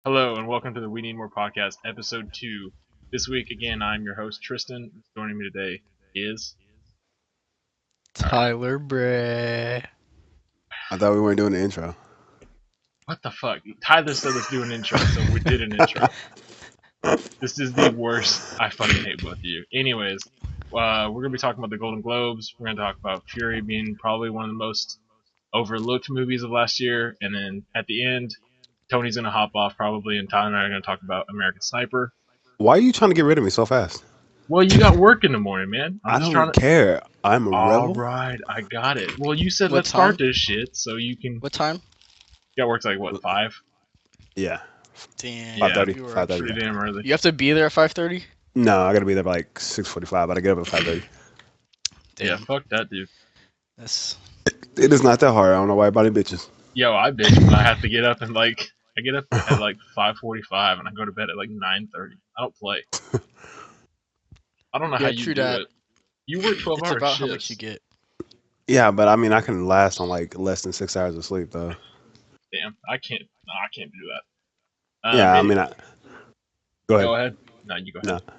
Hello and welcome to the We Need More podcast, episode 2. This week, again, I'm your host, Tristan. Joining me today is... Alright. Tyler Bray. I thought we weren't doing the intro. What the fuck? Tyler said let's do an intro, so we did an intro. This is the worst. I fucking hate both of you. Anyways, we're going to be talking about the Golden Globes. We're going to talk about Fury being probably one of the most overlooked movies of last year. And then at the end, Tony's going to hop off probably, and Tyler and I are going to talk about American Sniper. Why are you trying to get rid of me so fast? Well, you got work in the morning, man. I don't care. I'm a rebel. Alright, I got it. Well, you said What let's start time? this shit, so you can... What time? You got work like, what, 5? Yeah. Damn. Yeah, 5:30. you were 5:30. Pretty damn early. You have to be there at 5:30? No, I gotta be there by like 6:45, but I get up at 5:30. Yeah, fuck that, dude. That's It is not that hard. I don't know why everybody bitches. Yo, I bitch when I have to get up and, like... I get up at, like, 5:45, and I go to bed at, like, 9:30. I don't play. I don't know how Yeah, you true do that. it. You work 12 it's hours about shifts. how much you get. Yeah, but I mean, I can last on like less than 6 hours of sleep though. Damn, I can't do that. Yeah, I maybe- mean, go ahead. Go ahead. No, you go ahead. No.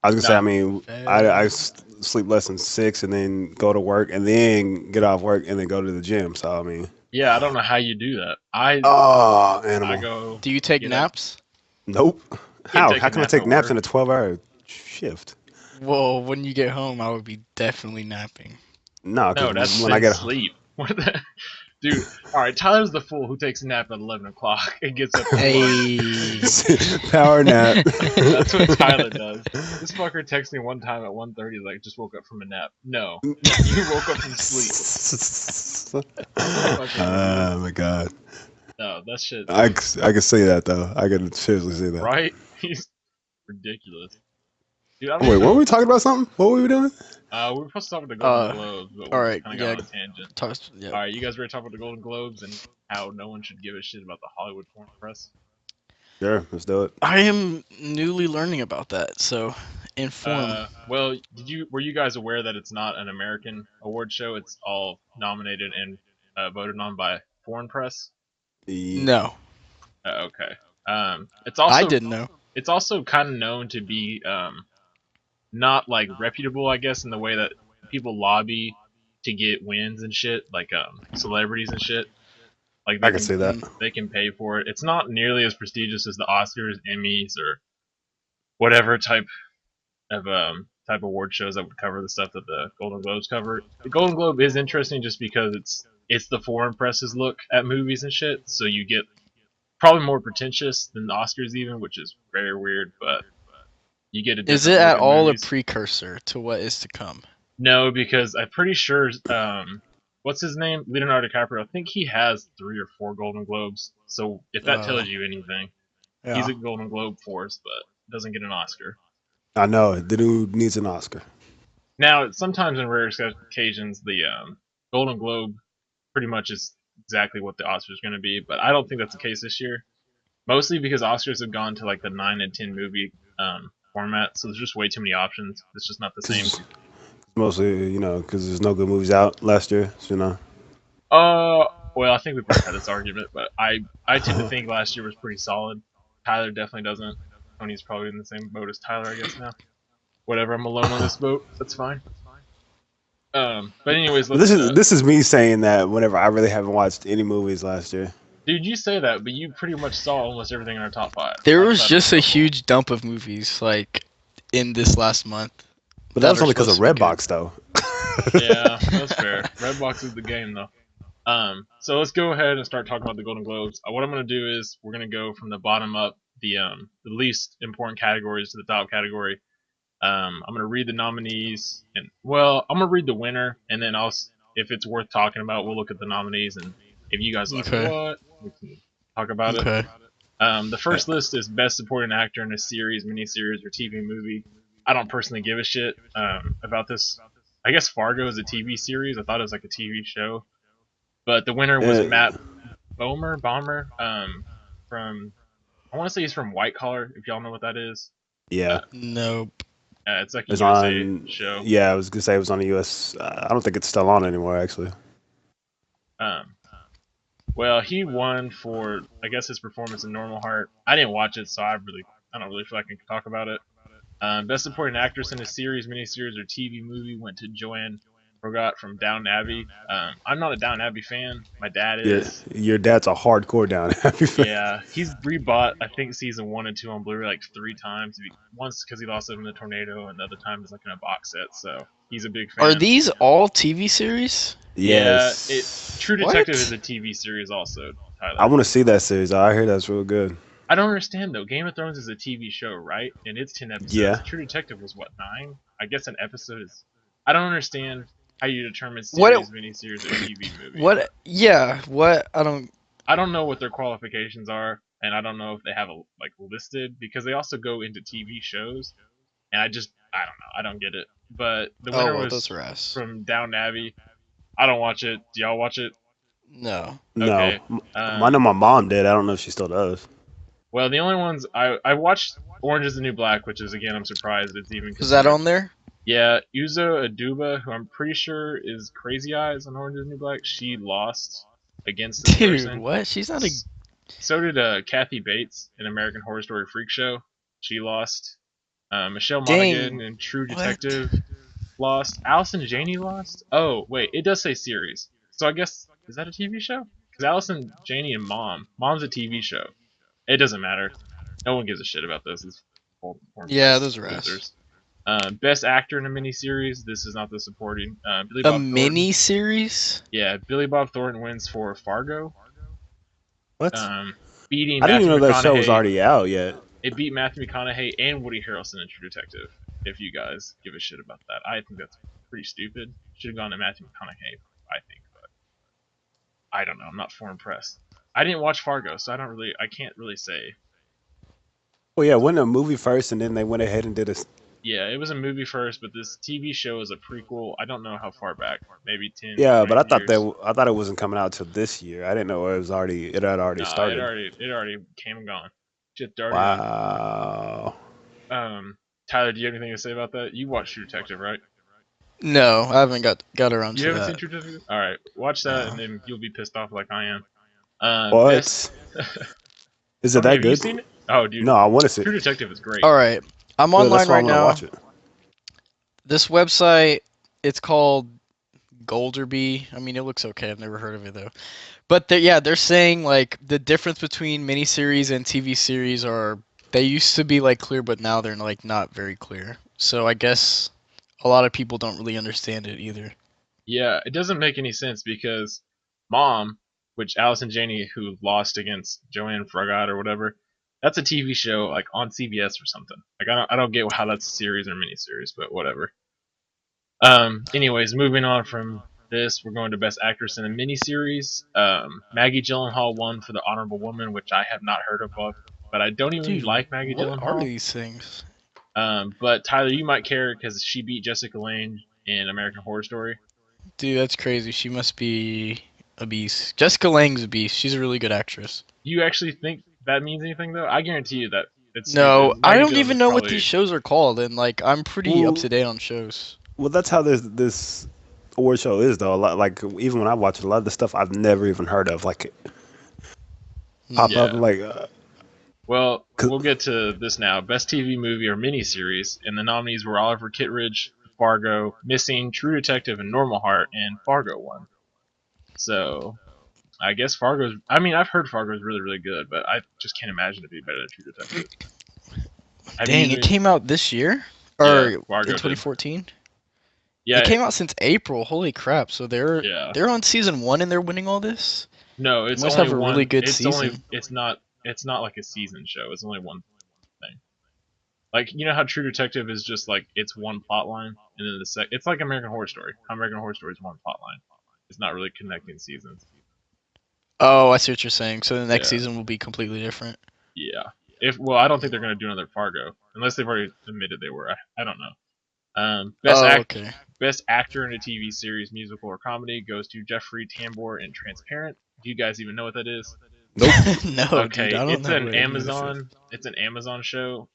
I was gonna say, No. I mean, I sleep less than 6 and then go to work and then get off work and then go to the gym. So I mean, Yeah, I don't know how you do that. oh, I animal. go... Do you take Get up. naps? Nope. How? take How a can I nap take at naps work. in a 12-hour shift? Well, when you get home, I would be definitely napping. No, No, because that's when I get sleep. What the... Dude, alright, Tyler's the fool who takes a nap at 11 o'clock and gets up at 1. Hey. power nap. That's what Tyler does. This fucker texted me one time at 1:30, like, just woke up from a nap. No. You woke up from sleep. Oh my god. No, that shit... I can see that though. I can seriously see that. Right? He's ridiculous. Dude, I don't Wait, even know... weren't we talking about something? What were we doing? We were supposed to talk about the Golden Globes, but we alright, kind of yeah. got on a tangent. Yeah. Alright, you guys ready to talk about the Golden Globes and how no one should give a shit about the Hollywood porn press? Sure, let's do it. I am newly learning about that, so inform. Well, were you guys aware that it's not an American award show? It's all nominated and voted on by foreign press. No, Okay. It's also I didn't know. It's also kind of known to be not like reputable, I guess, in the way that people lobby to get wins and shit, like celebrities and shit. Like I can see that. they can pay for it. It's not nearly as prestigious as the Oscars, Emmys, or whatever type of award shows that would cover the stuff that the Golden Globes cover. The Golden Globe is interesting just because it's the foreign press's look at movies and shit, so you get probably more pretentious than the Oscars even, which is very weird, but you get a different Is it look at all movies. a precursor to what is to come? No, because I'm pretty sure what's his name? Leonardo DiCaprio. I think he has 3 or 4 Golden Globes. So if that tells you anything, he's a Golden Globe force, but doesn't get an Oscar. I know the dude needs an Oscar. Now, sometimes in rare occasions, the Golden Globe pretty much is exactly what the Oscars going to be, but I don't think that's the case this year. Mostly because Oscars have gone to like the 9 and 10 movie format, so there's just way too many options. It's just not the same. Mostly, because there's no good movies out last year. So, Well, I think we've already had this argument, but I tend to think last year was pretty solid. Tyler definitely doesn't. Tony's probably in the same boat as Tyler, I guess now. Whatever, I'm alone on this boat. That's fine. But anyways, this is me saying that whenever I really haven't watched any movies last year. Dude, you say that, but you pretty much saw almost everything in our top 5. There was just a huge dump of movies like in this last month. But that was only because of Redbox, though. Yeah, that's fair. Redbox is the game, though. So let's go ahead and start talking about the Golden Globes. What I'm going to do is we're going to go from the bottom up, the least important categories to the top category. I'm going to read the nominees, and I'm going to read the winner, and then if it's worth talking about, we'll look at the nominees, and if you guys like what, we can talk about it. The first list is Best Supporting Actor in a Series, Miniseries, or TV Movie. I don't personally give a shit about this. I guess Fargo is a TV series. I thought it was like a TV show. But the winner was Matt Bomer, from, I want to say he's from White Collar, if y'all know what that is. Yeah. Nope. It's like a USA show. Yeah, I was going to say it was on a US. I don't think it's still on anymore, actually. Well, he won for I guess his performance in Normal Heart. I didn't watch it, so I don't really feel like I can talk about it. Best supporting actress in a series, miniseries, or TV movie went to Joanne Forgot from Downton Abbey. I'm not a Downton Abbey fan. My dad Your is. your dad's a hardcore down happy fan. Yeah, he's rebought I think season 1 and 2 on Blu-ray like 3 times. Once because he lost it in the tornado, and the other time is like in a box set. So he's a big Are fan. these all TV series? Yeah, Yes. True Detective is What? a TV series also, I Tyler. want to see that series. I hear that's real good. I don't understand though. Game of Thrones is a TV show, right? And it's 10 episodes. Yeah. True Detective was what 9? I guess an episode is. I don't understand how you determine What? series, miniseries, or TV movie. What? Yeah. What? I don't. I don't know what their qualifications are, and I don't know if they have a like listed because they also go into TV shows, and I don't know. I don't get it. But the Oh winner well, was those are ass. from Down Abbey. I don't watch it. Do y'all watch it? No. No, Okay. I know my mom did. I don't know if she still does. Well, the only ones I watched Orange is the New Black, which is again I'm surprised it's even Is that considered. on there? Yeah, Uzo Aduba, who I'm pretty sure is Crazy Eyes on Orange is the New Black, she lost against this Dude, person. what? She's not a. So did Kathy Bates in American Horror Story Freak Show. She lost. Michelle Monaghan Dang. in True What? Detective lost. Allison Janney lost. Oh wait, it does say series. So I guess is that a TV show? Because Allison Janney and Mom's a TV show. It doesn't matter. No one gives a shit about this. It's Yeah, those are ass. losers. Best actor in a miniseries. This is not the supporting. Billy A Bob Thornton. mini series? Yeah, Billy Bob Thornton wins for Fargo. What? Beating I didn't even Matthew know that show was McConaughey. already out yet. It beat Matthew McConaughey and Woody Harrelson in True Detective. If you guys give a shit about that, I think that's pretty stupid. Should have gone to Matthew McConaughey, I think, but I don't know. I'm not foreign press. I didn't watch Fargo, so I can't really say. Well, yeah, wasn't a movie first, and then they went ahead and did a. Yeah, it was a movie first, but this TV show is a prequel. I don't know how far back, maybe 10, Yeah, 20 but years. I thought it wasn't coming out till this year. I didn't know it had already Nah, started. it already came and gone. Shit, already done. Wow. Tyler, do you have anything to say about that? You watched True Detective, right? No, I haven't got around You to haven't that. seen True Detective? All right, watch that, No. and then you'll be pissed off like I am. What? Best. Is it Tell me, that have you good? seen it? Oh, dude, No, I want to see True it. Detective is great. All right, I'm Good, online that's why I right want to now. watch it. This website, it's called Golderby. I mean, it looks okay. I've never heard of it though. But they're saying like the difference between miniseries and TV series are they used to be like clear, but now they're like not very clear. So I guess a lot of people don't really understand it either. Yeah, it doesn't make any sense because Mom, which Allison Janney, who lost against Joanne Froggatt or whatever, that's a TV show like on CBS or something. Like I don't get how that's a series or miniseries, but whatever. Anyways, moving on from this, we're going to Best Actress in a Miniseries. Maggie Gyllenhaal won for The Honorable Woman, which I have not heard of, but I don't even Dude, like Maggie what are Gyllenhaal. these things? But Tyler, you might care because she beat Jessica Lange in American Horror Story. Dude, that's crazy. She must be a beast. Jessica Lange's a beast. She's a really good actress. You actually think that means anything though? I guarantee you that it's No, stupid. I Maggie don't Gyllenhaal's even know what probably these shows are called, and like I'm pretty up Well, to date on shows. well, that's how this award show is though. A lot, like even when I watch it, a lot of the stuff I've never even heard of, like pop up Yeah. like. Well, we'll get to this now. Best TV movie or miniseries, and the nominees were Oliver Kittredge, Fargo, Missing, True Detective, and Normal Heart, and Fargo won. So I guess Fargo's. I mean, I've heard Fargo's really, really good, but I just can't imagine it being better than True Detective. Have Dang, you it came out this year Yeah, or in Fargo did. 2014. Yeah, It came out since April. Holy crap! So yeah. they're on season 1 and they're winning all this. No, it's Must only have a one. really good it's season. only. It's not like a season show. It's only one thing. Like you know how True Detective is just like it's one plot line, and then it's like American Horror Story. How American Horror Story is one plot line. It's not really connecting seasons. Oh, I see what you're saying. So the next Yeah. season will be completely different. Yeah. I don't think they're gonna do another Fargo unless they've already admitted they were. I don't know. Okay. Best actor in a TV series, musical, or comedy goes to Jeffrey Tambor in Transparent. Do you guys even know what that is? Nope. No, Okay, dude, I don't it's know an who any of this is. Amazon. It's an Amazon show.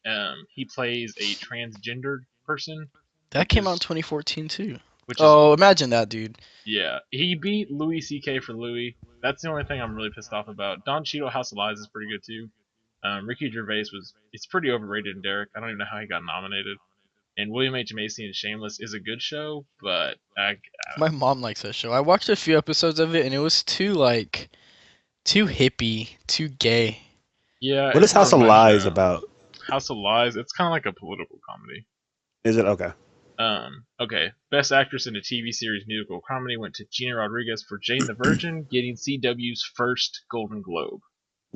He plays a transgendered person. That which came out in is- 2014 too. Which is Oh, imagine that, dude. yeah. He beat Louis C.K. for Louis, that's the only thing I'm really pissed off about. Don Cheadle House of Lies is pretty good too. Ricky Gervais it's pretty overrated in Derek. I don't even know how he got nominated. And William H Macy and Shameless is a good show, but My mom likes that show. I watched a few episodes of it, and it was too hippie, too gay. yeah, What is it's House not of my Lies show. about? House of Lies, it's kind of like a political comedy. Is it okay? Okay. Best Actress in a TV Series Musical Comedy went to Gina Rodriguez for Jane the Virgin, getting CW's first Golden Globe.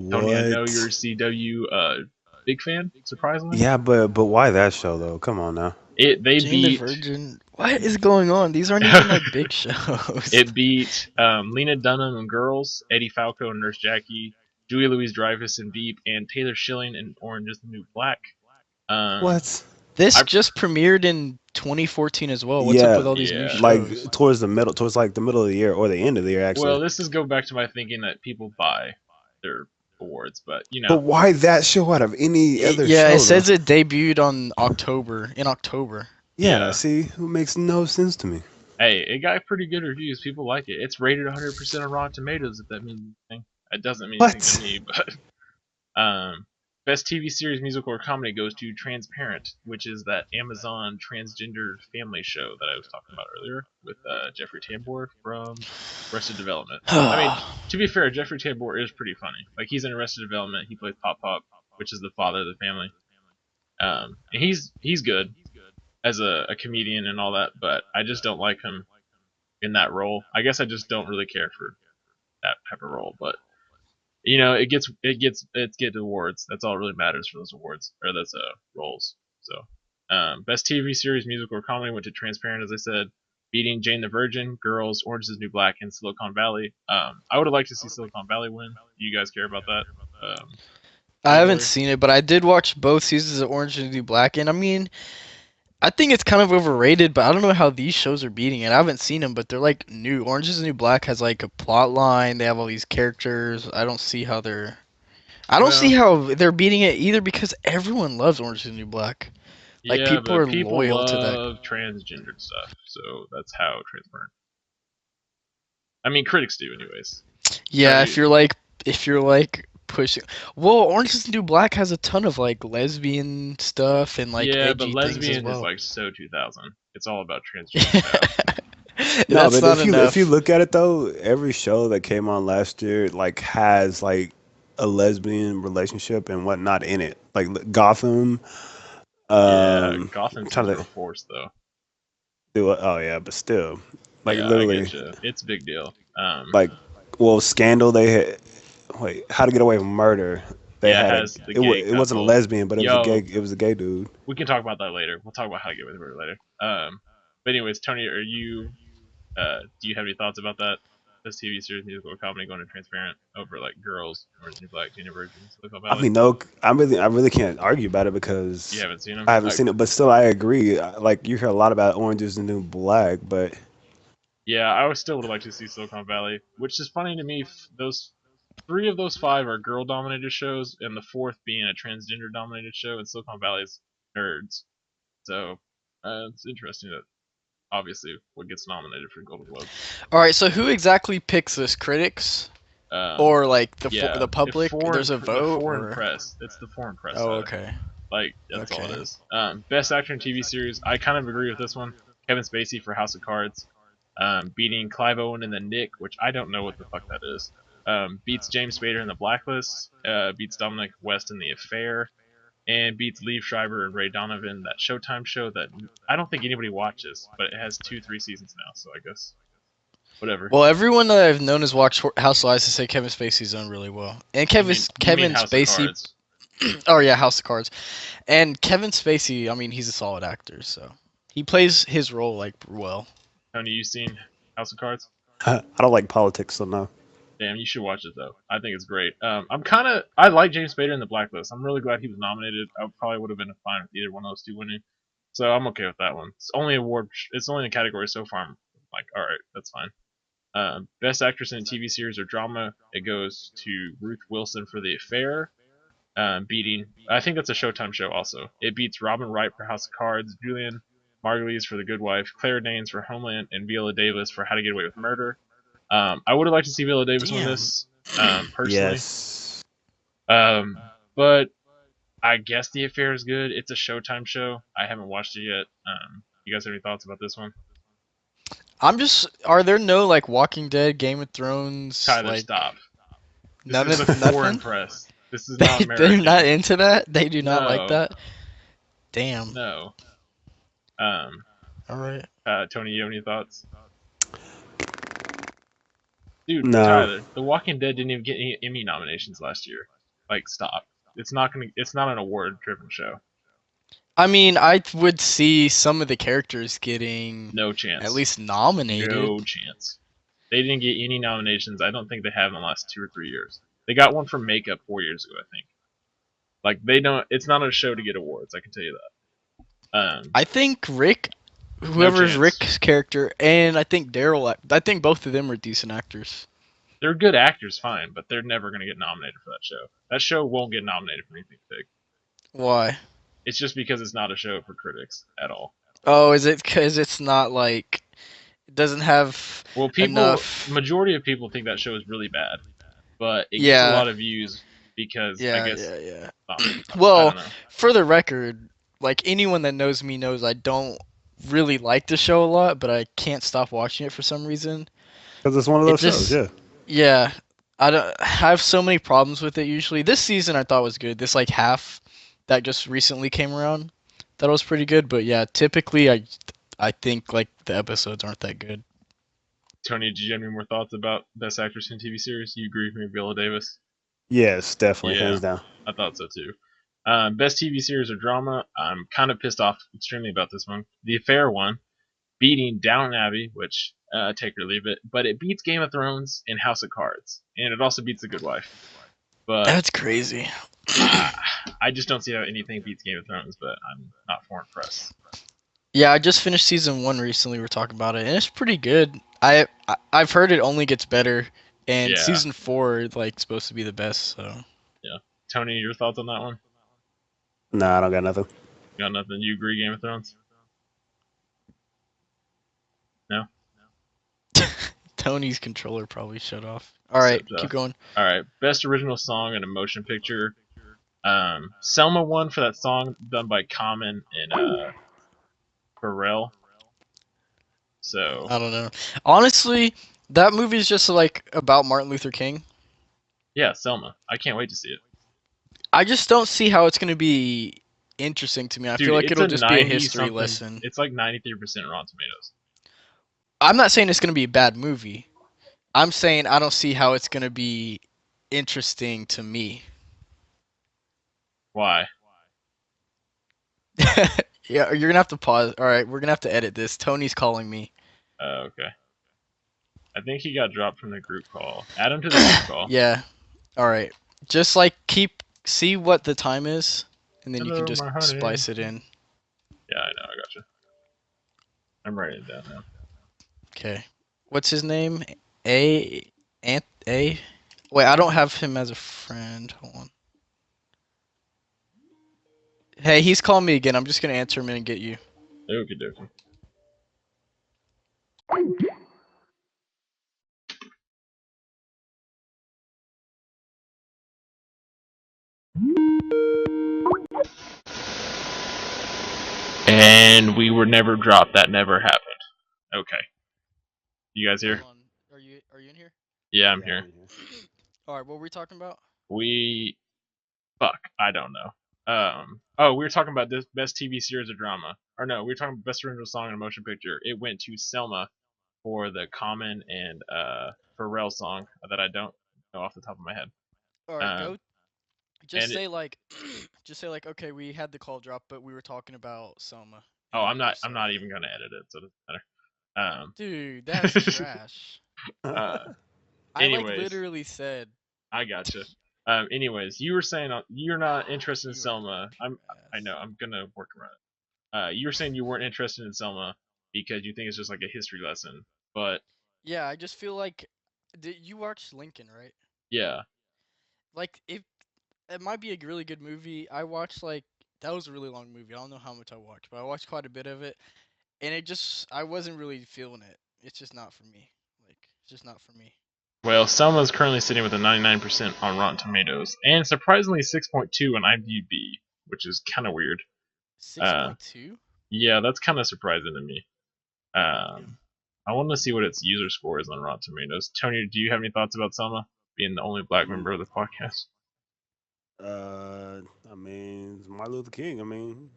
Tony, I know you're a What? CW big fan, surprisingly. Yeah, but why that show though? Come on now. They Jane the beat Virgin. What is going on? These aren't even like big shows. it beat Lena Dunham and Girls, Eddie Falco and Nurse Jackie, Julia Louise Dreyfus and Veep, and Taylor Schilling in Orange is the New Black. Um, What? This I just premiered in 2014 as well. What's up Yeah, with all these new yeah. like shows? towards like the middle of the year or the end of the year Well, actually. this is go back to my thinking that people buy their awards, but But why that show out of any other Yeah, show it though? says it debuted in October. Yeah, yeah. see, it makes no sense to me. Hey, it got pretty good reviews. People like it. It's rated 100% on Rotten Tomatoes. If that means anything, it doesn't mean anything to What? me. But best TV series, musical, or comedy goes to Transparent, which is that Amazon transgender family show that I was talking about earlier with Jeffrey Tambor from Arrested Development. I mean, to be fair, Jeffrey Tambor is pretty funny. Like he's in Arrested Development. He plays Pop Pop, which is the father of the family. And he's good as a comedian and all that, but I just don't like him in that role. I guess I just don't really care for that type of role, but it gets awards. That's all that really matters for those awards or those roles. So, best TV series, musical, or comedy went to Transparent, as I said, beating Jane the Virgin, Girls, Orange Is the New Black, and Silicon Valley. I would have liked to see Silicon Valley win. Do you guys care about that I haven't category? seen it, but I did watch both seasons of Orange is the New Black, and I mean, I think it's kind of overrated, but I don't know how these shows are beating it. I haven't seen them, but they're like new. Orange is the New Black has like a plot line. They have all these characters. I don't see how they're. I don't see Well, how they're beating it either because everyone loves Orange is the New Black. Like yeah, people but are people loyal to that. love transgendered stuff, so that's how Transparent. I mean, critics do, anyways. Yeah, Tony, if you're like pushing. Well, Orange is the New Black has a ton of like lesbian stuff and like yeah, but edgy things as lesbian is well. like so 2000. It's all about transgender now. No, That's but not if you enough. look at it though, every show that came on last year like has like a lesbian relationship and whatnot in it. Like Gotham. Yeah, Gotham I'm seems trying real to forced though. do it. Oh yeah, but still, like Yeah, I literally, get you. It's a big deal. like well, Scandal. They had wait, How to Get Away with Murder. They Yeah, it had has the gay it wasn't a couple. lesbian, but it was a gay. Yo, It was a gay dude. we can talk about that later. We'll talk about how to get with her later. But anyways, Tony, do you have any thoughts about that? This TV series, musical, or comedy going to Transparent over like Girls, Orange is the New Black, Junior Virgin, Silicon I Valley? mean, no, I really can't argue about it You because haven't seen them? I haven't seen it, but still, I agree. Like you hear a lot about Orange is the New Black, but Yeah, I would still would like to see Silicon Valley, which is funny to me. Those three of those five are girl-dominated shows, and the fourth being a transgender-dominated show, and Silicon Valley's nerds. So it's interesting that obviously what gets nominated for Golden Globe. All right, so who exactly picks this? Critics Um, or like yeah, the public? There's a the vote foreign or press. It's the foreign press Oh, side. okay. Like that's all Okay. it is. Best actor in TV series. I kind of agree with this one. Kevin Spacey for House of Cards, beating Clive Owen in The Nick, which I don't know what the fuck that is. Beats James Spader in The Blacklist. Beats Dominic West in The Affair, and beats Liev Schreiber and Ray Donovan, that Showtime show that I don't think anybody watches, but it has 3 seasons now, so I guess whatever. Well, everyone that I've known has watched House of Lies to say Kevin Spacey's done really well. And You mean Kevin House of Spacey. Cards? Oh yeah, House of Cards. And Kevin Spacey, I mean, he's a solid actor, so he plays his role like well. Tony, you seen House of Cards? I don't like politics, so no. Damn, you should watch it though. I think it's great. I like James Spader in The Blacklist. I'm really glad he was nominated. I probably would have been fine with either one of those two winning. So I'm okay with that one. It's only It's only a category so far. I'm like, all right, that's fine. Best actress in a TV series or drama. It goes to Ruth Wilson for The Affair, beating. I think that's a Showtime show also. It beats Robin Wright for House of Cards, Julian Margulies for The Good Wife, Claire Danes for Homeland, and Viola Davis for How to Get Away with Murder. I would have liked to see Viola Davis win Damn. this, personally. Yes. But I guess The Affair is good. It's a Showtime show. I haven't watched it yet. You guys have any thoughts about this one? Are there no like Walking Dead, Game of Thrones, Tyler, like stop. This none is a of foreign nothing? press. This is not They're not American. into that. They do not like No, that. Damn. no. Um, All right. Tony, you have any thoughts? Dude, No. Tyler, The Walking Dead didn't even get any Emmy nominations last year. Like, stop. It's not gonna. It's not an award-driven show. I mean, I would see some of the characters getting No at chance. least nominated. No chance. They didn't get any nominations. I don't think they have in the last 2 or 3 years. They got one for makeup 4 years ago, I think. Like they don't. It's not a show to get awards. I can tell you that. I think whoever's chance. Rick's character, and I think Daryl. I think both of them are decent actors. They're good actors, fine, but they're never gonna get nominated for that show. That show won't get nominated for anything big. Why? It's just because it's not a show for critics at all. Oh, is it because it's not like it doesn't have Well, enough? majority of people think that show is really bad, but it gets Yeah. a lot of views because I Yeah, guess. yeah. I Well, don't know. for the record, like anyone that knows me knows I don't really like the show a lot, but I can't stop watching it for some reason. Because it's one of It those just, shows, yeah. yeah, I have so many problems with it usually. This season I thought was good. This like half that just recently came around, that was pretty good. But yeah, typically I think like the episodes aren't that good. Tony, did you have any more thoughts about Best Actress in TV Series? You agree with me, Viola Davis? Yes, definitely, Yeah. hands down. I thought so too. Best TV series or drama? I'm kind of pissed off extremely about this one. The Affair won, beating Downton Abbey, which take or leave it, but it beats Game of Thrones and House of Cards, and it also beats The Good Wife. But That's crazy. I just don't see how anything beats Game of Thrones. But I'm not foreign press. Yeah, I just finished season 1 recently. We were talking about it, and it's pretty good. I've heard it only gets better, and Yeah. season 4 like supposed to be the best. So Yeah, Tony, your thoughts on that one? Nah, I don't got nothing. You got nothing? You agree, Game of Thrones? No. Tony's controller probably shut off. All right, So, keep going. All right, best original song in a motion picture. Selma won for that song done by Common and Pharrell. So I don't know. Honestly, that movie is just like about Martin Luther King. yeah, Selma. I can't wait to see it. I just don't see how it's gonna be interesting to me. I Dude, feel like it's it'll a just be a 90 history something. lesson. It's like 93% Rotten Tomatoes. I'm not saying it's gonna be a bad movie. I'm saying I don't see how it's gonna be interesting to me. Why? Yeah, you're gonna have to pause. All right, we're gonna have to edit this. Tony's calling me. Okay. I think he got dropped from the group call. Add him to the group call. Yeah. All right. Just like see what the time is, and then you Hello, can just my honey. splice it in. Yeah, I know. I gotcha. I'm writing it down now. Okay. What's his name? A. Wait, I don't have him as a friend. Hold on. Hey, he's calling me again. I'm just gonna answer him and get you. Okie dokie. And we were never dropped. That never happened. Okay. You guys here? Hold on. Are you in here? Yeah, I'm here. All right. What were we talking about? Fuck, I don't know. Oh, we were talking about this best TV series or drama. Or no, we were talking about best original song in a motion picture. It went to Selma for the Common and Pharrell song that I don't know off the top of my head. All right. Go. Just and say like, just say like, okay, we had the call drop, but we were talking about Selma. Oh, I'm not. Just I'm say not that. even gonna edit it, so it doesn't matter. Dude, that's trash. I like anyways, literally said. I gotcha. Anyways, you were saying you're not interested in You are Selma. I know. I'm gonna work around it. You were saying you weren't interested in Selma because you think it's just like a history lesson, but Yeah, I just feel like. Did you watch Lincoln, right? yeah, Like, if it might be a really good movie. I watched like that was a really long movie. I don't know how much I watched, but I watched quite a bit of it, and I wasn't really feeling it. It's just not for me. Like, It's just not for me. Well, Selma's currently sitting with a 99% on Rotten Tomatoes, and surprisingly 6.2 on IMDb, which is kind of weird. Six Uh, point two. yeah, that's kind of surprising to me. Damn. I want to see what its user score is on Rotten Tomatoes. Tony, do you have any thoughts about Selma being the only black Mm, member of the podcast? I mean, it's Martin Luther King. I mean,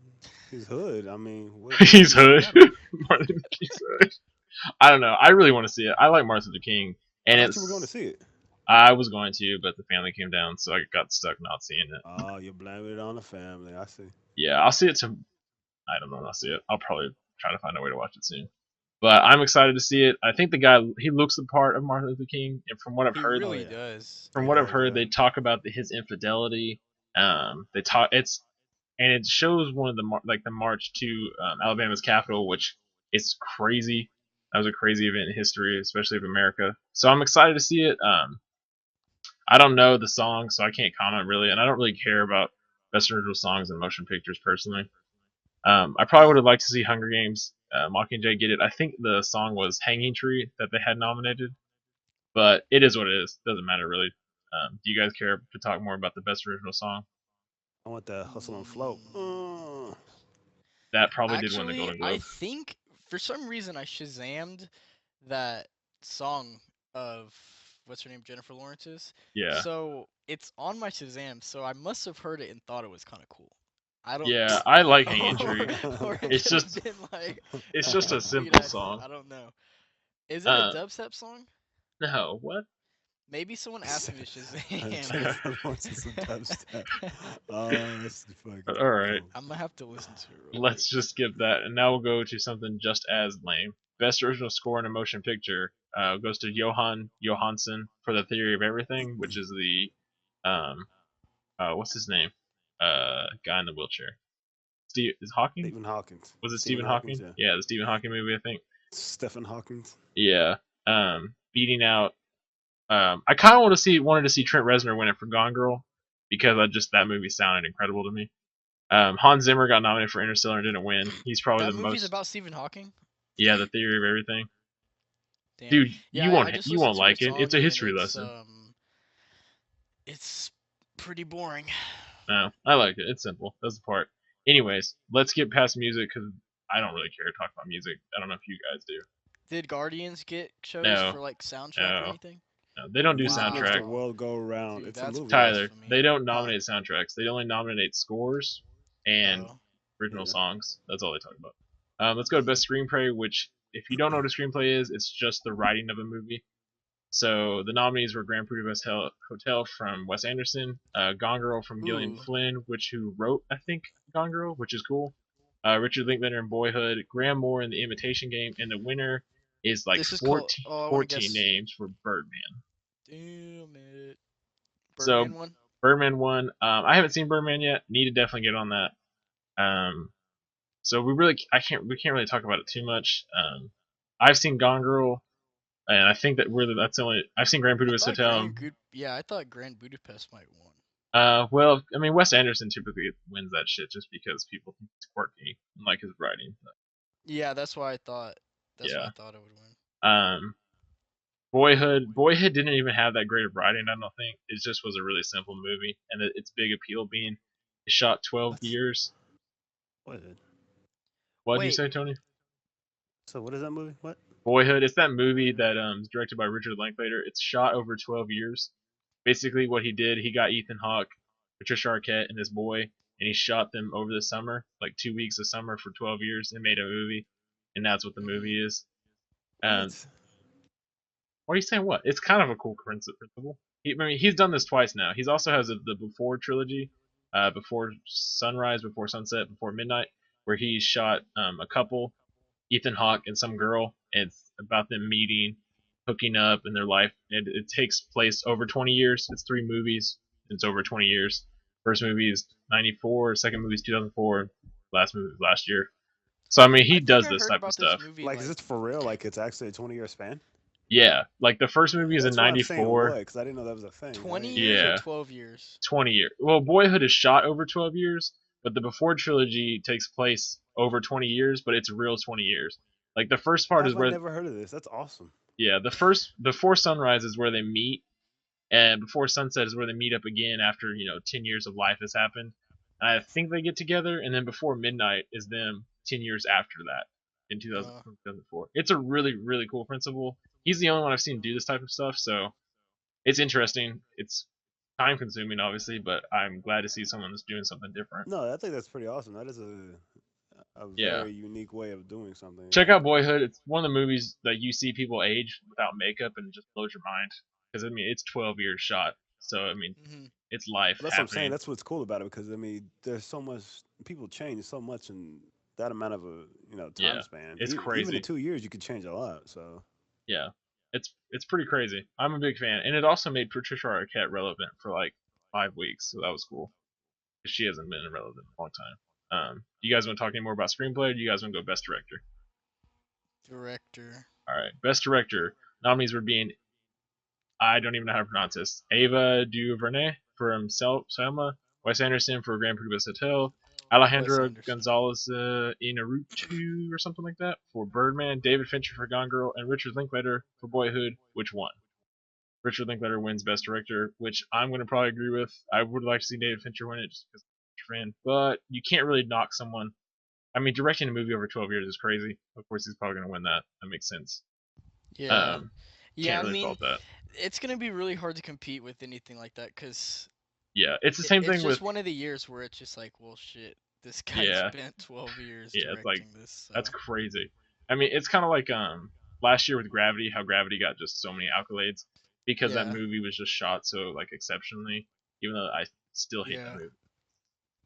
he's hood. I mean, He's what hood. matter? Martin Luther King's hood. I don't know. I really want to see it. I like Martin Luther King, I and thought you were going to it's. see it. I was going to, but the family came down, so I got stuck not seeing it. Oh, you're blaming it on the family. I see. Yeah, I'll see it. I don't know. I'll see it. I'll probably try to find a way to watch it soon. But I'm excited to see it. I think the guy he looks the part of Martin Luther King, and from what I've He heard, Oh really yeah, does. from he what I've does. heard, Yeah. they talk about his infidelity. They talk it's and it shows one of the like the march to Alabama's capital, which is crazy. That was a crazy event in history, especially of America. So I'm excited to see it. I don't know the song, so I can't comment really, and I don't really care about best original songs and motion pictures personally. I probably would have liked to see Hunger Games, Mockingjay get it. I think the song was Hanging Tree that they had nominated, but it is what it is. Doesn't matter really. Do you guys care to talk more about the best original song? I want that hustle and float. That probably did win the Actually, Golden I Globe. think for some reason I Shazammed that song of what's her name, Jennifer Lawrence's. Yeah, So it's on my Shazam. So I must have heard it and thought it was kind of cool. I don't, yeah, I like Hanging or, Tree. or it It's could have just, been like it's just a complete simple accident. song. I don't know. Is it a Uh, dubstep song? no, what? Maybe someone asked me to Shazam Jennifer Lawrence is a dubstep. Oh, that's fucking All right, cool. I'm gonna have to listen to it real quick. let's just skip that, and now we'll go to something just as lame. Best original score in a motion picture goes to Johan Johansson for The Theory of Everything, which is the what's his name? Guy in the wheelchair. Steve is Hawking? Stephen Hawkins. Was it Stephen Stephen Hawkins, Hawking? yeah. Yeah, the Stephen Hawking movie, I think. Stephen Hawkins. Yeah. Beating out. I kind of wanted to see Trent Reznor win it for Gone Girl because that movie sounded incredible to me. Hans Zimmer got nominated for Interstellar and didn't win. He's probably That the movie's most. about Stephen Hawking. Yeah, The Theory of Everything. Damn. Dude, Yeah, I just you listened won't to a like it. It's song a and history lesson. it's pretty boring. No, I like it. It's simple. That's the part. Anyways, let's get past music because I don't really care to talk about music. I don't know if you guys do. Did Guardians get chose No, for like soundtrack or no, anything? no. They don't do Music makes the soundtrack. Wow. world go round. Dude, It's a that's movie, right? Tyler, they blasphemy. don't Huh? nominate soundtracks. They only nominate scores and Oh. original Yeah. songs. That's all they talk about. Let's go to best screenplay, which if you don't know what a screenplay is, it's just the writing of a movie. So the nominees were Grand Budapest Hotel from Wes Anderson, Gone Girl from Gillian Ooh. Flynn, who wrote I think Gone Girl, which is cool. Richard Linklater in Boyhood, Graham Moore in The Imitation Game, and the winner is like This is called. 14, Oh, I want to 14 guess. names for Birdman. Damn it. So Birdman one. Birdman won. I haven't seen Birdman yet. Need to definitely get on that. So we can't really talk about it too much. I've seen Gone Girl, and I think that's the only I've seen Grand I Budapest thought Hotel. I thought Grand Budapest might won. Well, I mean Wes Anderson typically wins that shit just because people think it's quirky and like his writing. But, Yeah, that's why I thought. That's why yeah. I thought it would win. Boyhood didn't even have that great of writing. I don't think it just was a really simple movie, and its big appeal being it shot 12 What? years. What is it? What did you Wait. say, Tony? So what is that movie? What? Boyhood. It's that movie that is directed by Richard Linklater. It's shot over 12 years. Basically, what he did, he got Ethan Hawke, Patricia Arquette, and his boy, and he shot them over the summer, like 2 weeks of summer for 12 years, and made a movie, and that's what the movie is. What? What are you saying? What? It's kind of a cool principle. I mean, he's done this twice now. He's also has the Before trilogy, Before Sunrise, Before Sunset, Before Midnight, where he shot a couple, Ethan Hawke and some girl. And it's about them meeting, hooking up, in their life. It takes place over 20 years. It's 3 movies. It's over 20 years. First movie is 94. Second movie is 2004. Last movie was last year. So I mean, he I think does I this heard type of about stuff. this movie. Like, is it for real? Like, it's actually a 20-year span? Yeah, like the first movie is in That's why I'm saying what, '94. because I didn't know that was a thing. 20 Right? years or Yeah. 12 years? 20 years. Well, Boyhood is shot over 12 years, but the Before trilogy takes place over 20 years, but it's real 20 years. Like the first How part is have I where never heard of this? That's awesome. Yeah, the first before sunrise is where they meet, and before sunset is where they meet up again after 10 years of life has happened. And I think they get together, and then before midnight is them 10 years after that in 2004. It's a really really cool principle. He's the only one I've seen do this type of stuff, so it's interesting. It's time consuming, obviously, but I'm glad to see someone that's doing something different. No, I think that's pretty awesome. That is a Yeah, very unique way of doing something. check Yeah. out Boyhood. It's one of the movies that you see people age without makeup and it just blows your mind. Because I mean, it's 12 years shot, so I mean, Hmm. it's life That's what I'm saying. happening. That's what's cool about it because I mean, there's so much people change so much in that amount of a time Yeah, span. it's Even in crazy. 2 years, you could change a lot. So Yeah, it's pretty crazy. I'm a big fan, and it also made Patricia Arquette relevant for like 5 weeks, so that was cool. 'Cause she hasn't been relevant in a long time. Do you guys want to talk any more about screenplay? Or do you guys want to go best director? Director. All right, best director nominees were being I don't even know how to pronounce this. Ava DuVernay from Selma, Wes Anderson for Grand Budapest Hotel, Wes Alejandro Anderson. Gonzalez Inarritu or something like that for Birdman, David Fincher for Gone Girl, and Richard Linklater for Boyhood, which won. Richard Linklater wins Best Director, which I'm going to probably agree with. I would like to see David Fincher win it just because I'm a fan, but you can't really knock someone. I mean, directing a movie over 12 years is crazy. Of course, he's probably going to win that. That makes sense. Yeah. Um, Yeah, can't I really mean, fault that. it's gonna be really hard to compete with anything like that because Yeah, it's the same it's thing with just one of the years where it's just like, well, shit, this guy yeah, spent 12 years yeah. It's like directing this, that's so crazy. I mean, it's kind of like last year with Gravity, how Gravity got just so many accolades because that yeah, movie was just shot so like exceptionally. Even though I still hate that yeah. movie.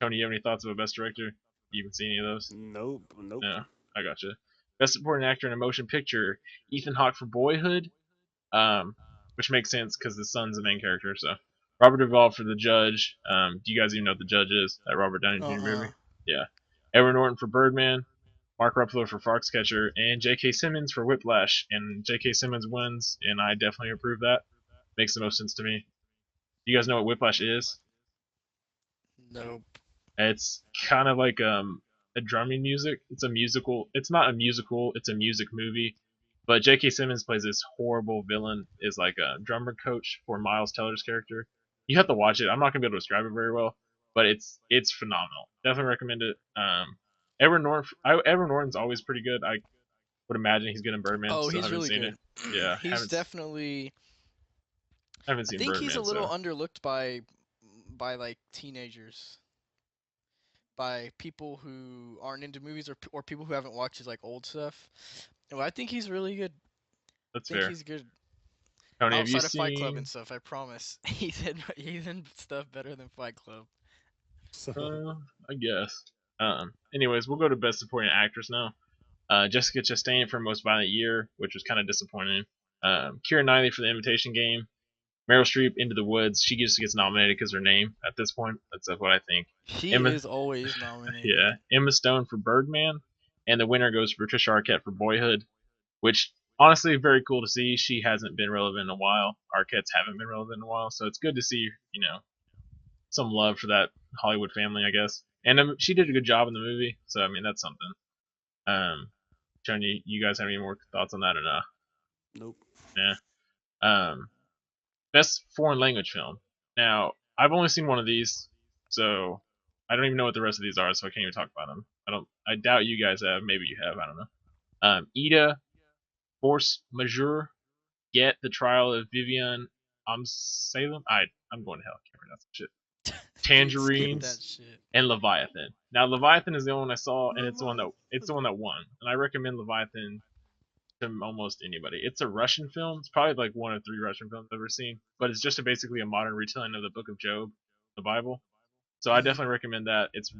Tony, you have any thoughts about Best Director? You even seen any of those? nope, nope. No, I gotcha. Best Supporting Actor in a Motion Picture: Ethan Hawke for Boyhood, um, which makes sense because the son's the main character. So Robert Duvall for The Judge. Do you guys even know what The Judge is? That Robert Downey Jr. Uh-uh. movie? Yeah. Edward Norton for Birdman, Mark Ruffalo for Foxcatcher, and J.K. Simmons for Whiplash. And J.K. Simmons wins, and I definitely approve that. Makes the most sense to me. You guys know what Whiplash is? Nope. It's kind of like a drumming music. It's a musical. It's not a musical. It's a music movie. But J.K. Simmons plays this horrible villain, is like a drummer coach for Miles Teller's character. You have to watch it. I'm not gonna be able to describe it very well, but it's phenomenal. Definitely recommend it. Edward Norton's always pretty good. I would imagine he's good in Birdman. Oh, Still he's haven't really seen it. good. Yeah, He's definitely. haven't I seen think he's a Birdman. little So underlooked by like teenagers, by people who aren't into movies or people who haven't watched his like old stuff. No, I think he's really good. I that's think fair. he's good Tony, have you outside of Fight Club and seen? stuff. I promise. He's in stuff better than Fight Club. So I guess. Anyways, we'll go to Best Supporting Actress now. Jessica Chastain for Most Violent Year, which was kind of disappointing. Keira Knightley for The Imitation Game. Meryl Streep, Into the Woods. She just gets nominated because her name at this point. That's what I think. She Emma, is always nominated. yeah, Emma Stone for Birdman, and the winner goes for Patricia Arquette for Boyhood, which honestly very cool to see. She hasn't been relevant in a while. Arquettes haven't been relevant in a while, so it's good to see some love for that Hollywood family, I guess. And she did a good job in the movie, so I mean that's something. John, you guys have any more thoughts on that or not? nope. Yeah. Um, best foreign language film. Now, I've only seen one of these, so I don't even know what the rest of these are, so I can't even talk about them. I doubt you guys have. Maybe you have. I don't know. Ida, Force Majeure, Get the Trial of Vivian Salem. I'm going to hell. I can't pronounce that shit. Dude, skip that Tangerines, shit. and Leviathan. Now Leviathan is the only one I saw, and it's the Leviathan. one that won. And I recommend Leviathan to almost anybody. It's a Russian film. It's probably like one of 3 Russian films I've ever seen, but it's just basically a modern retelling of the Book of Job, the Bible. So I Hmm. definitely recommend that. It's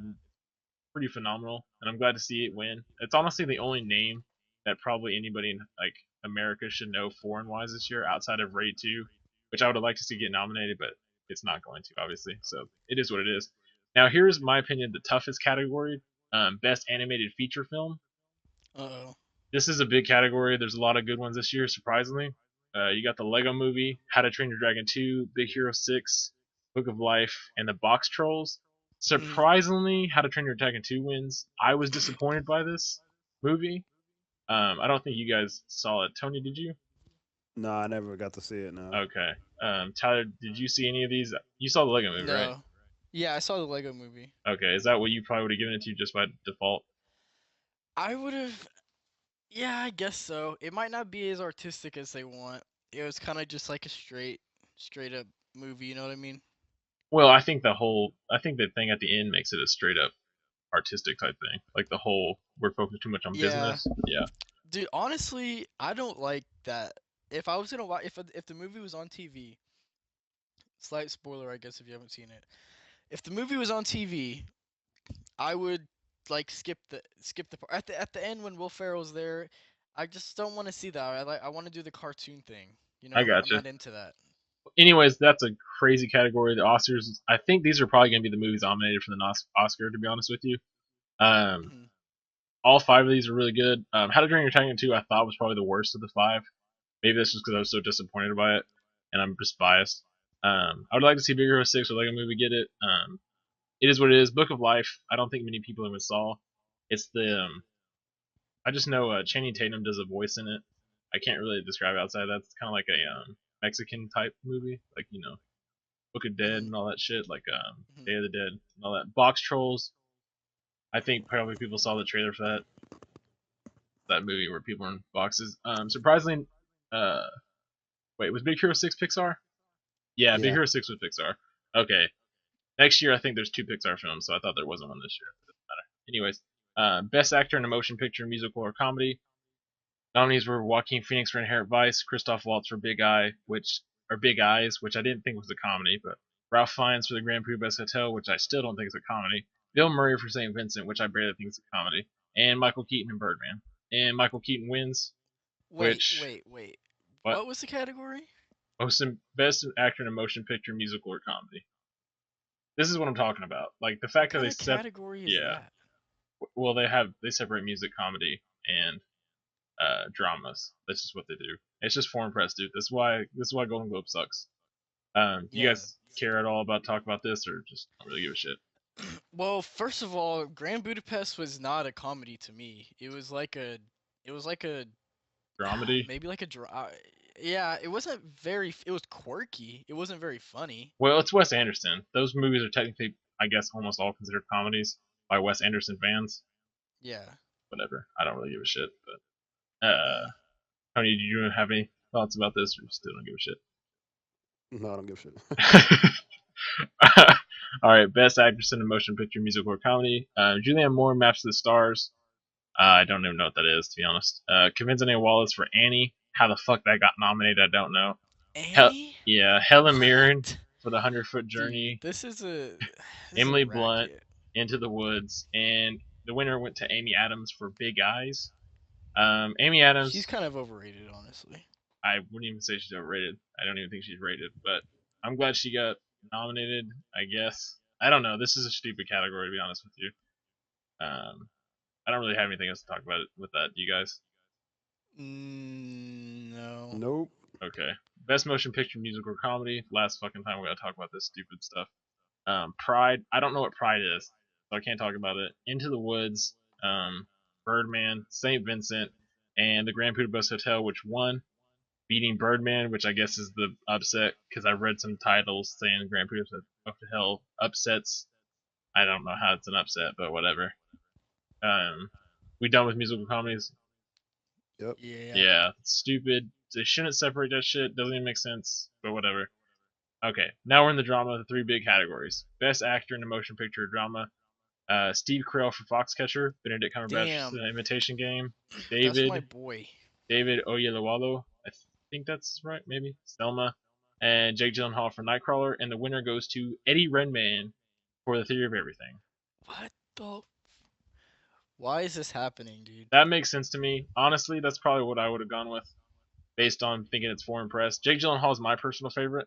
pretty phenomenal, and I'm glad to see it win. It's honestly the only name that probably anybody in like America should know foreign wise this year, outside of Raid 2, which I would have liked to see get nominated, but it's not going to obviously. So it is what it is. Now here's my opinion: the toughest category, best animated feature film. Uh-oh. This is a big category. There's a lot of good ones this year, surprisingly. You got the Lego Movie, How to Train Your Dragon 2, Big Hero 6, Book of Life, and the Box Trolls. Hmm. Surprisingly, How to Train Your Dragon 2 wins. I was disappointed by this movie. I don't think you guys saw it. Tony, did you? No, I never got to see it. No. Okay. Tyler, did you see any of these? You saw the Lego movie, right? No. Yeah, I saw the Lego movie. Okay. Is that what you probably would have given it to just by default? I would have. Yeah, I guess so. It might not be as artistic as they want. It was kind of just like a straight up movie. You know what I mean? Well, I think the thing at the end makes it a straight up artistic type thing. Like the whole, we're focused too much on Yeah, business. Yeah. dude. Honestly, I don't like that. If I was gonna watch, if the movie was on TV, slight spoiler, I guess, if you haven't seen it. If the movie was on TV, I would like skip the part at the end when Will Ferrell's there. I just don't want to see that. I want to do the cartoon thing. You I know, I'm gotcha. not into that. Anyways, that's a crazy category. The Oscars. I think these are probably going to be the movies nominated for the Oscar. To be honest with you, um, Mhm. all 5 of these are really good. How to Train Your Dragon 2, I thought was probably the worst of the 5. Maybe that's just because I was so disappointed by it, and I'm just biased. I would like to see Big Hero 6 or Lego Movie get it. It is what it is. Book of Life. I don't think many people even saw. It's the I just know Channing Tatum does a voice in it. I can't really describe it outside of that. It's kind of like a Mexican type movie, like Book of Dead Mhm. and all that shit, like Mhm. Day of the Dead and all that. Box Trolls. I think probably people saw the trailer for that movie where people are in boxes. Surprisingly, uh, wait, was Big Hero 6 Pixar? Yeah, Big Yeah. Hero 6 was Pixar. Okay, next year I think there's 2 Pixar films, so I thought there wasn't one this year. Doesn't matter. Anyways, Best Actor in a Motion Picture, Musical, or Comedy. Nominees were Joaquin Phoenix for Inherent Vice, Christoph Waltz for Big Eyes, which I didn't think was a comedy, but Ralph Fiennes for The Grand Budapest Hotel, which I still don't think is a comedy. Bill Murray for St. Vincent, which I barely think is a comedy, and Michael Keaton in Birdman. And Michael Keaton wins, Wait, which wait, wait. what? What was the category? Best actor in a motion picture, musical, or comedy. This is what I'm talking about. Like the What fact that kind of category is yeah. that? Well, they separate music, comedy, and dramas. That's just what they do. It's just foreign press, dude. This is why Golden Globe sucks. Do you Yeah. guys care at all about talk about this, or just don't really give a shit? Well, first of all, Grand Budapest was not a comedy to me. It was like a, Dramedy? maybe like a yeah, it wasn't very, it was quirky. It wasn't very funny. Well, it's Wes Anderson. Those movies are technically, I guess, almost all considered comedies by Wes Anderson fans. Yeah. Whatever. I don't really give a shit. But Mm. Tony, do you have any thoughts about this, or you still don't give a shit? No, I don't give a shit. All right, Best Actress in a Motion Picture, Musical, or Comedy. Julianne Moore, Maps to the Stars. I don't even know what that is, to be honest. Convincing Wallace for Annie. How the fuck that got nominated, I don't know. Hel- Annie? yeah, Helen Mirren What? for the 100-Foot Dude, Journey. this is a Emily Blunt, racket. Into the Woods, and the winner went to Amy Adams for Big Eyes. Amy She's Adams, kind of overrated, honestly. I wouldn't even say she's overrated. I don't even think she's rated, but I'm glad she got nominated. I guess I don't know. This is a stupid category, to be honest with you. Um, I don't really have anything else to talk about it with that. Do you guys? No. Nope. Okay. Best motion picture, musical, or comedy. Last fucking time we gotta talk about this stupid stuff. Pride. I don't know what Pride is, so I can't talk about it. Into the Woods. Birdman, Saint Vincent, and the Grand Budapest Hotel, which won, beating Birdman, which I guess is the upset because I read some titles saying Grand Budapest Hotel upsets. I don't know how it's an upset, but whatever. Um, we done with musical comedies? Yep. Yeah. Yeah, stupid. They shouldn't separate that shit. Doesn't even make sense. But whatever. Okay, now we're in the drama. The 3 big categories: Best Actor in a Motion Picture or Drama. Steve Carell for Foxcatcher. Benedict Cumberbatch for Damn. The Imitation Game. That's my David boy. David Oyelowo. I think that's right. Maybe Selma. And Jake Gyllenhaal for Nightcrawler. And the winner goes to Eddie Redmayne for The Theory of Everything. What the? Why is this happening, dude? That makes sense to me. Honestly, that's probably what I would have gone with, based on thinking it's foreign press. Jake Gyllenhaal is my personal favorite.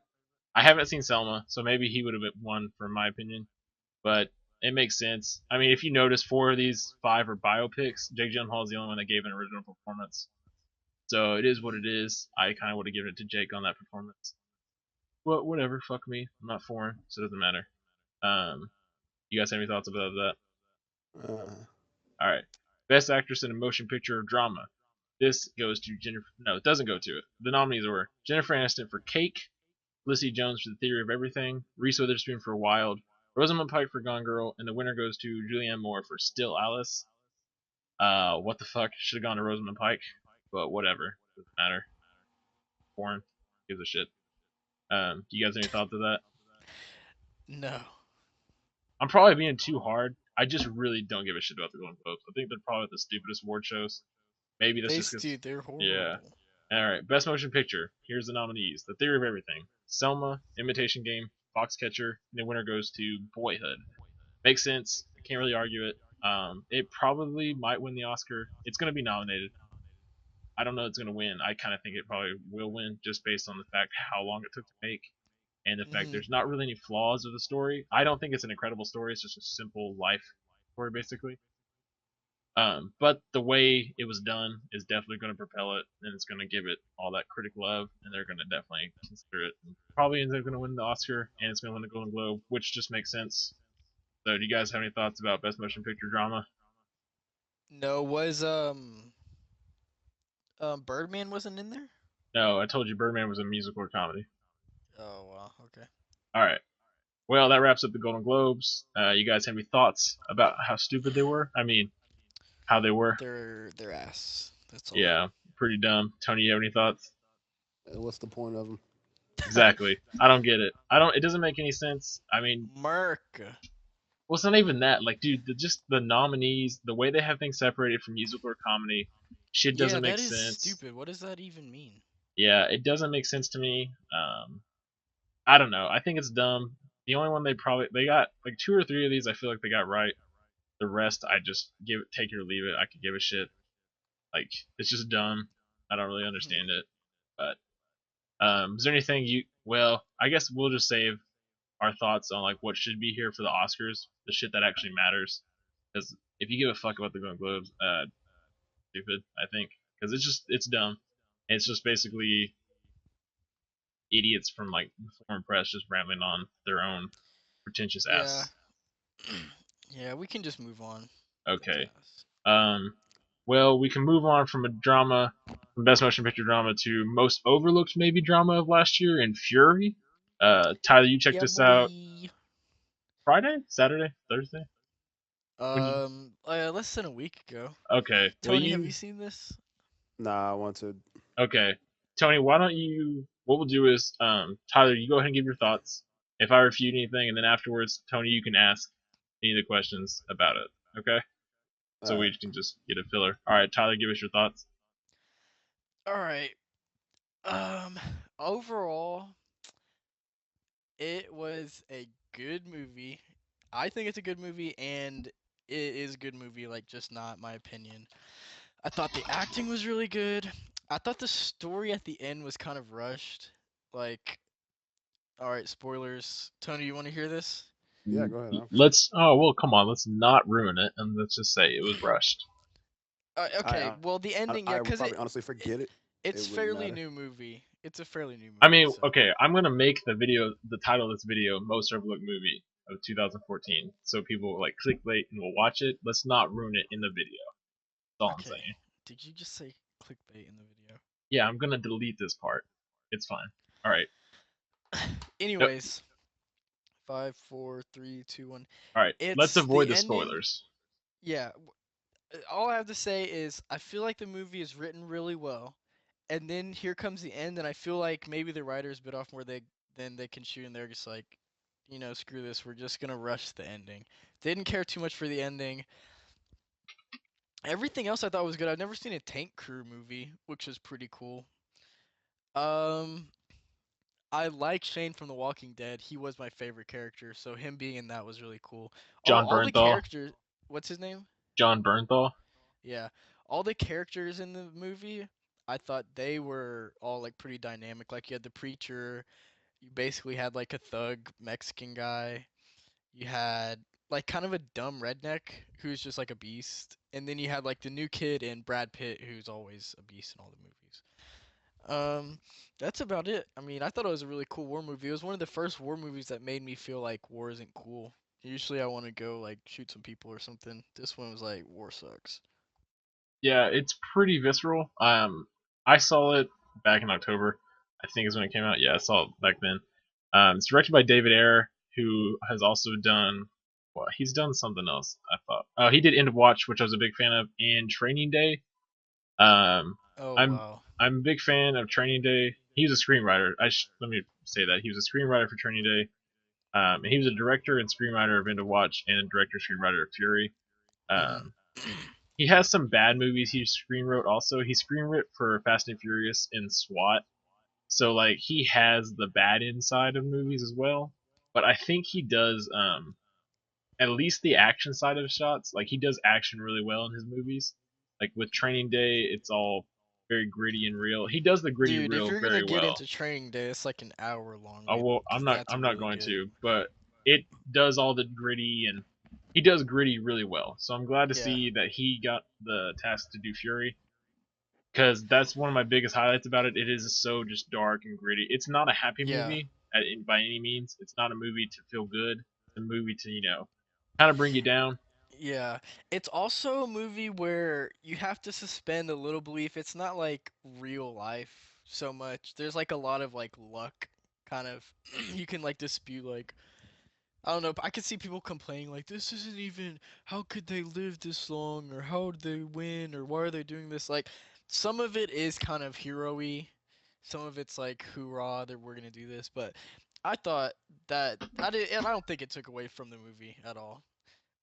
I haven't seen Selma, so maybe he would have won, for my opinion. But it makes sense. I mean, if you notice, 4 of these 5 are biopics. Jake Gyllenhaal is the only one that gave an original performance. So it is what it is. I kind of would have given it to Jake on that performance. But whatever, fuck me. I'm not foreign, so it doesn't matter. You guys have any thoughts about that? Uh, All right. Best actress in a motion picture or drama. This goes to Jennifer. No, it doesn't go to it. The nominees were Jennifer Aniston for Cake, Felicity Jones for The Theory of Everything, Reese Witherspoon for Wild, Rosamund Pike for Gone Girl, and the winner goes to Julianne Moore for Still Alice. What the fuck? Should have gone to Rosamund Pike, but whatever. Doesn't matter. Boring. Gives a shit. Do you guys have any thoughts of that? No. I'm probably being too hard. I just really don't give a shit about the Golden Globes. I think they're probably the stupidest award shows. Maybe that's just because. Dude, they're Yeah. horrible. All right. Best Motion Picture. Here's the nominees: The Theory of Everything, Selma, Imitation Game, Foxcatcher, and the winner goes to Boyhood. Makes sense. I can't really argue it. It probably might win the Oscar. It's gonna be nominated. I don't know it's gonna win. I kind of think it probably will win just based on the fact how long it took to make and the fact Mhm. there's not really any flaws of the story. I don't think it's an incredible story. It's just a simple life story basically. But the way it was done is definitely going to propel it, and it's going to give it all that critic love, and they're going to definitely consider it. Probably ends up going to win the Oscar, and it's going to win the Golden Globe, which just makes sense. So, do you guys have any thoughts about Best Motion Picture Drama? No, was Birdman wasn't in there? No, I told you Birdman was a musical or comedy. Oh wow, okay. All right. Well, that wraps up the Golden Globes. You guys have any thoughts about how stupid they were? I mean, how they were? They're ass. That's all. Yeah, pretty dumb. Tony, you have any thoughts? What's the point of them? Exactly. I don't get it. I don't. It doesn't make any sense. I mean, Merc. well, it's not even that. Like, dude, just the nominees, the way they have things separated from musical or comedy, shit Yeah, doesn't make that is sense. stupid. What does that even mean? Yeah, it doesn't make sense to me. I don't know. I think it's dumb. The only one they got like two or three of these. I feel like they got right. The rest, I just give it, take it or leave it. I could give a shit. Like, it's just dumb. I don't really understand it. But is there anything you? Well, I guess we'll just save our thoughts on like what should be here for the Oscars, the shit that actually matters. Because if you give a fuck about the Golden Globes, stupid. I think because it's dumb. It's just basically idiots from like the foreign press just rambling on their own pretentious Yeah. ass. Yeah, we can just move on. Okay. That's Um. Well, we can move on from a drama, from best motion picture drama to most overlooked maybe drama of last year in Fury. Tyler, you checked yeah, this out boy. Friday, Saturday, Thursday. When you Less than a week ago. okay, well Tony, have you you seen this? Nah, I want to. okay, Tony, why don't you? What we'll do is, Tyler, you go ahead and give your thoughts. If I refute anything, and then afterwards, Tony, you can ask any of the questions about it. Okay, so we Alright. can just get a filler. All right, Tyler, give us your thoughts. All right. Overall, it was a good movie. I think it's a good movie, and it is a good movie. Like, just not my opinion. I thought the acting was really good. I thought the story at the end was kind of rushed. Like, all right, spoilers. Tony, you want to hear this? Yeah, go ahead. Let's. Oh well, come on. Let's not ruin it, and let's just say it was rushed. Okay. Well, the ending, yeah, I would because probably honestly forget it. it's It wouldn't fairly matter. new movie. It's a fairly new I movie. mean, So. okay, I'm gonna make the title of this video, most overlooked movie of 2014, so people like clickbait and will watch it. Let's not ruin it in the video. That's all I'm Okay. saying. Did you just say clickbait in the video? Yeah, I'm gonna delete this part. It's fine. All right. Nope. Anyways, 5, 4, 3, 2, 1. All right. Let's It's avoid the the ending. spoilers. Yeah. All I have to say is I feel like the movie is written really well, and then here comes the end, and I feel like maybe the writers bit off more than they can chew, and they're just like, screw this. We're just gonna rush the ending. Didn't care too much for the ending. Everything else I thought was good. I've never seen a tank crew movie, which was pretty cool. Um, I like Shane from The Walking Dead. He was my favorite character, so him being in that was really cool. John All the Bernthal. characters. What's his name? John Bernthal. Yeah, all the characters in the movie, I thought they were all like pretty dynamic. Like you had the preacher, you basically had like a thug Mexican guy. You had like kind of a dumb redneck who's just like a beast, and then you had like the new kid and Brad Pitt who's always a beast in all the movies. That's about it. I mean, I thought it was a really cool war movie. It was one of the first war movies that made me feel like war isn't cool. Usually I want to go like shoot some people or something. This one was like war sucks. Yeah, it's pretty visceral. I saw it back in October. I think is when it came out. Yeah, I saw it back then. It's directed by David Ayer, who has also done. Well, he's done something else. I thought. Oh, he did End of Watch, which I was a big fan of, and Training Day. Um, Oh I'm wow. I'm a big fan of Training Day. He was a screenwriter. Let me say that he was a screenwriter for Training Day. And he was a director and screenwriter of End of Watch and director screenwriter of Fury. Mhm. Um, he has some bad movies he screenwrote also. He screenwrote for Fast and Furious and SWAT. So like he has the bad inside of movies as well. But I think he does at least the action side of shots. Like he does action really well in his movies. Like with Training Day, it's all very gritty and real. He does the gritty Dude, if real you're gonna very get well. into Training Day, it's like an hour long, I man. will. 'Cause that's I'm not really going good. to. But it does all the gritty and he does gritty really well. So I'm glad to Yeah. see that he got the task to do Fury because that's one of my biggest highlights about it. It is so just dark and gritty. It's not a happy Yeah. movie by any means. It's not a movie to feel good. It's a movie to kind of bring you down. Yeah. It's also a movie where you have to suspend a little belief. It's not like real life so much. There's like a lot of like luck kind of you can like dispute like I don't know, but I could see people complaining like this isn't even how could they live this long or how did they win or why are they doing this? Like some of it is kind of hero-y. Some of it's like hoorah that we're gonna do this, but I thought that I did and I don't think it took away from the movie at all.